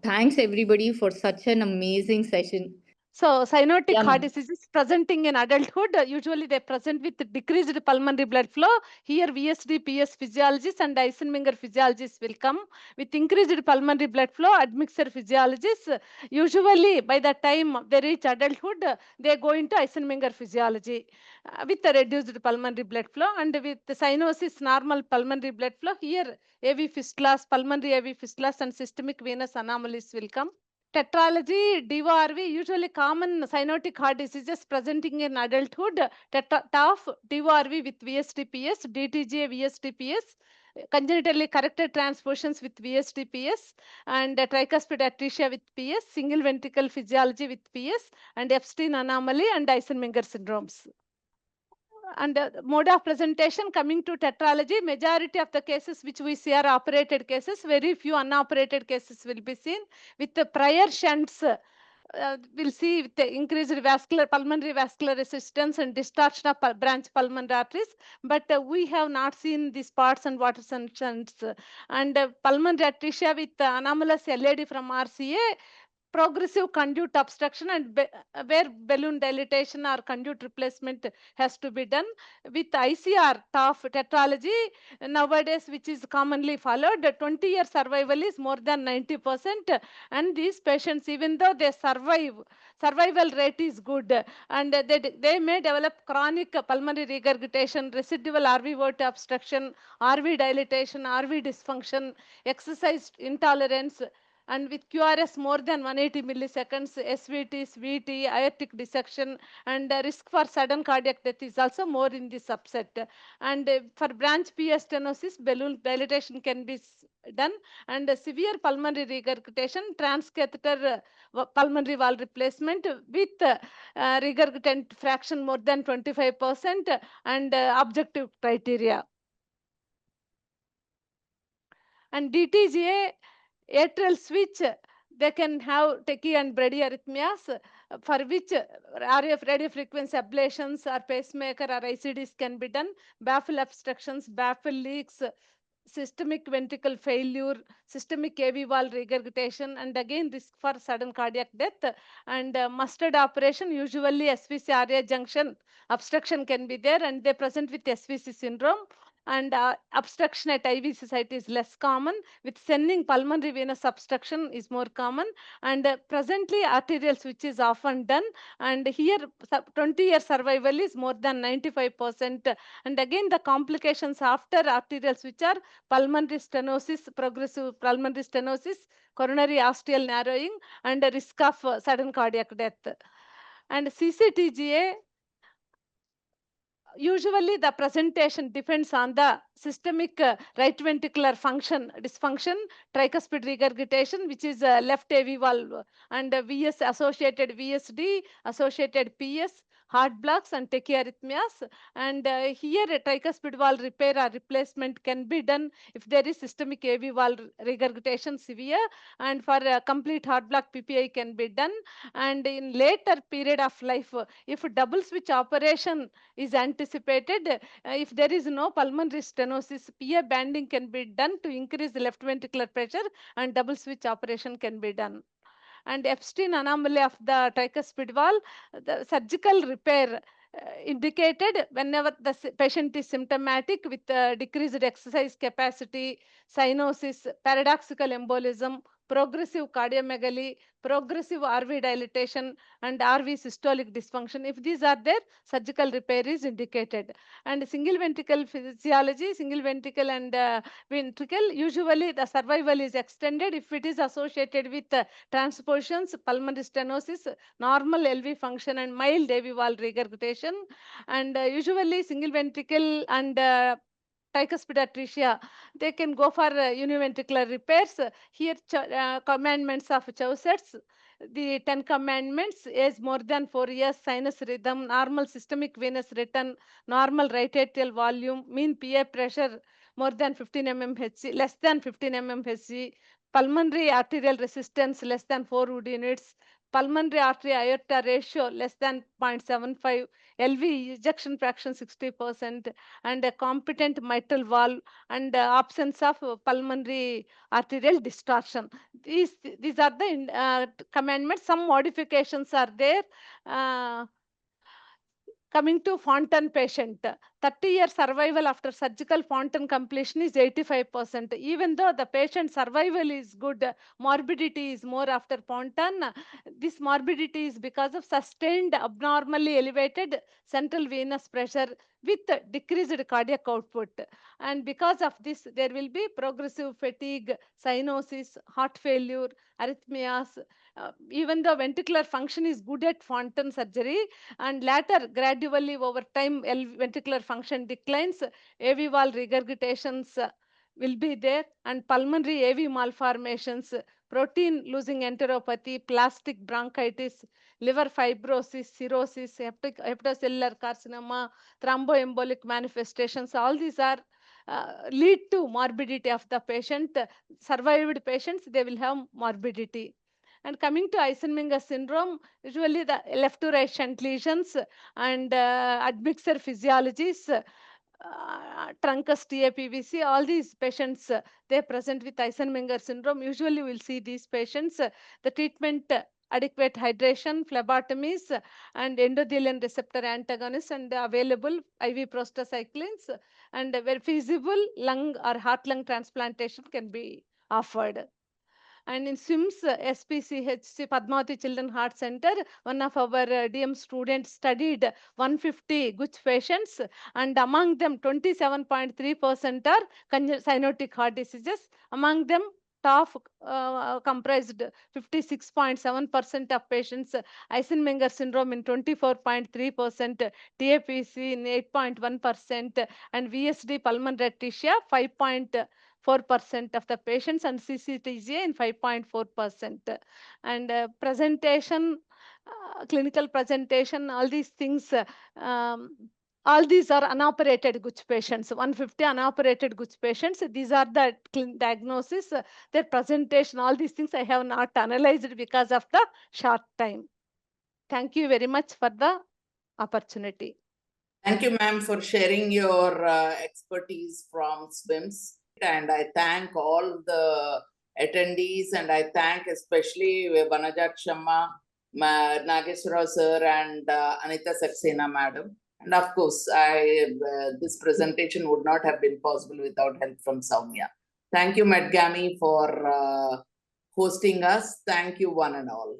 Thanks everybody for such an amazing session. So cyanotic Yeah, heart ma'am. diseases presenting in adulthood, usually they present with decreased pulmonary blood flow. Here VSD, PS physiologists and Eisenmenger physiologists will come. With increased pulmonary blood flow, admixture physiologists, usually by the time they reach adulthood, they go into Eisenmenger physiology with a reduced pulmonary blood flow, and with the cyanosis, normal pulmonary blood flow. Here AV fistulas, pulmonary AV fistulas and systemic venous anomalies will come. Tetralogy, DORV, usually common cyanotic heart diseases presenting in adulthood. TAF, DORV with VSDPS, DTGA, VSDPS, congenitally corrected transfusions with VSDPS, and tricuspid atresia with PS, single ventricle physiology with PS, and Epstein anomaly and Eisenmenger syndromes. And mode of presentation, coming to tetralogy, majority of the cases which we see are operated cases, very few unoperated cases will be seen. With the prior shunts, we'll see with the increased pulmonary vascular resistance and distortion of branch pulmonary arteries, but we have not seen these parts and water shunts. And pulmonary atresia with anomalous LAD from RCA, progressive conduit obstruction, and where balloon dilatation or conduit replacement has to be done. With ICR, TAF, tetralogy, nowadays, which is commonly followed, 20-year survival is more than 90%. And these patients, even though they survive, survival rate is good, and they may develop chronic pulmonary regurgitation, residual RV aorta obstruction, RV dilatation, RV dysfunction, exercise intolerance, and with QRS more than 180 milliseconds, SVTs, VT, aortic dissection, and risk for sudden cardiac death is also more in this subset. And for branch PS stenosis, balloon dilatation can be done, and severe pulmonary regurgitation, transcatheter pulmonary valve replacement with regurgitant fraction more than 25%, and objective criteria. And DTGA, atrial switch, they can have tachy and bradyarrhythmias, for which radio frequency ablations or pacemaker or ICDs can be done. Baffle obstructions, baffle leaks, systemic ventricle failure, systemic AV valve regurgitation, and again risk for sudden cardiac death. And mustard operation, usually SVC-RA junction obstruction can be there, and they present with SVC syndrome. And obstruction at IVC site is less common. With sending pulmonary venous obstruction is more common. And presently arterial switch is often done. And here 20-year survival is more than 95%. And again the complications after arterial switch are pulmonary stenosis, progressive pulmonary stenosis, coronary ostial narrowing, and a risk of sudden cardiac death. And CCTGA, usually the presentation depends on the systemic right ventricular function dysfunction, tricuspid regurgitation, which is left AV valve, and VS associated VSD, associated PS, heart blocks, and tachyarrhythmias. And here a tricuspid valve repair or replacement can be done if there is systemic AV valve regurgitation severe, and for complete heart block PPI can be done. And in later period of life, if double switch operation is anticipated, if there is no pulmonary stenosis, PA banding can be done to increase the left ventricular pressure, and double switch operation can be done. And Epstein anomaly of the tricuspid valve, the surgical repair indicated whenever the patient is symptomatic with decreased exercise capacity, cyanosis, paradoxical embolism, progressive cardiomegaly, progressive RV dilatation, and RV systolic dysfunction. If these are there, surgical repair is indicated. And single ventricle physiology, single ventricle and ventricle, usually the survival is extended if it is associated with transpositions, pulmonary stenosis, normal LV function, and mild AV valve regurgitation. And usually single ventricle and tricuspid atresia, they can go for univentricular repairs. Here, commandments of Chaucer's, the 10 commandments, age more than 4 years, sinus rhythm, normal systemic venous return, normal right atrial volume, mean PA pressure more than 15 mmHg, less than 15 mmHg, pulmonary arterial resistance less than 4 Wood units, pulmonary artery aorta ratio less than 0.75, LV ejection fraction 60%, and a competent mitral valve, and absence of pulmonary arterial distortion. These are the commandments. Some modifications are there. Coming to Fontan patient, 30-year survival after surgical Fontan completion is 85%. Even though the patient survival is good, morbidity is more after Fontan. This morbidity is because of sustained abnormally elevated central venous pressure with decreased cardiac output. And because of this, there will be progressive fatigue, cyanosis, heart failure, arrhythmias. Even though ventricular function is good at Fontan surgery, and later gradually over time ventricular function declines, AV valve regurgitations will be there, and pulmonary AV malformations, protein losing enteropathy, plastic bronchitis, liver fibrosis, cirrhosis, hepatocellular carcinoma, thromboembolic manifestations, all these are lead to morbidity of the patient. Survived patients, they will have morbidity. And coming to Eisenmenger syndrome, usually the left to right shunt lesions and admixture physiologies, truncus TAPVC, all these patients, they present with Eisenmenger syndrome. Usually we'll see these patients. The treatment, adequate hydration, phlebotomies, and endothelium receptor antagonists, and available IV prostacyclins, and where feasible, lung or heart-lung transplantation can be offered. And in SIMS, SPCHC, Padmavati Children's Heart Center, one of our DM students studied 150 Guch patients, and among them 27.3% are cyanotic heart diseases. Among them, TOF comprised 56.7% of patients, Eisenmenger syndrome in 24.3%, TAPC in 8.1%, and VSD pulmonary atresia 5.4% of the patients, and CCTGA in 5.4%. And presentation, clinical presentation, all these things, all these are unoperated Guch patients, 150 unoperated Guch patients. These are the diagnosis, their presentation, all these things I have not analyzed because of the short time. Thank you very much for the opportunity. Thank you, ma'am, for sharing your expertise from SWIMS. And I thank all the attendees, and I thank especially Vanaja Shamma, Nageswara sir, and Anita Saxena madam. And of course, this presentation would not have been possible without help from Soumya. Thank you, Medgami, for hosting us. Thank you, one and all.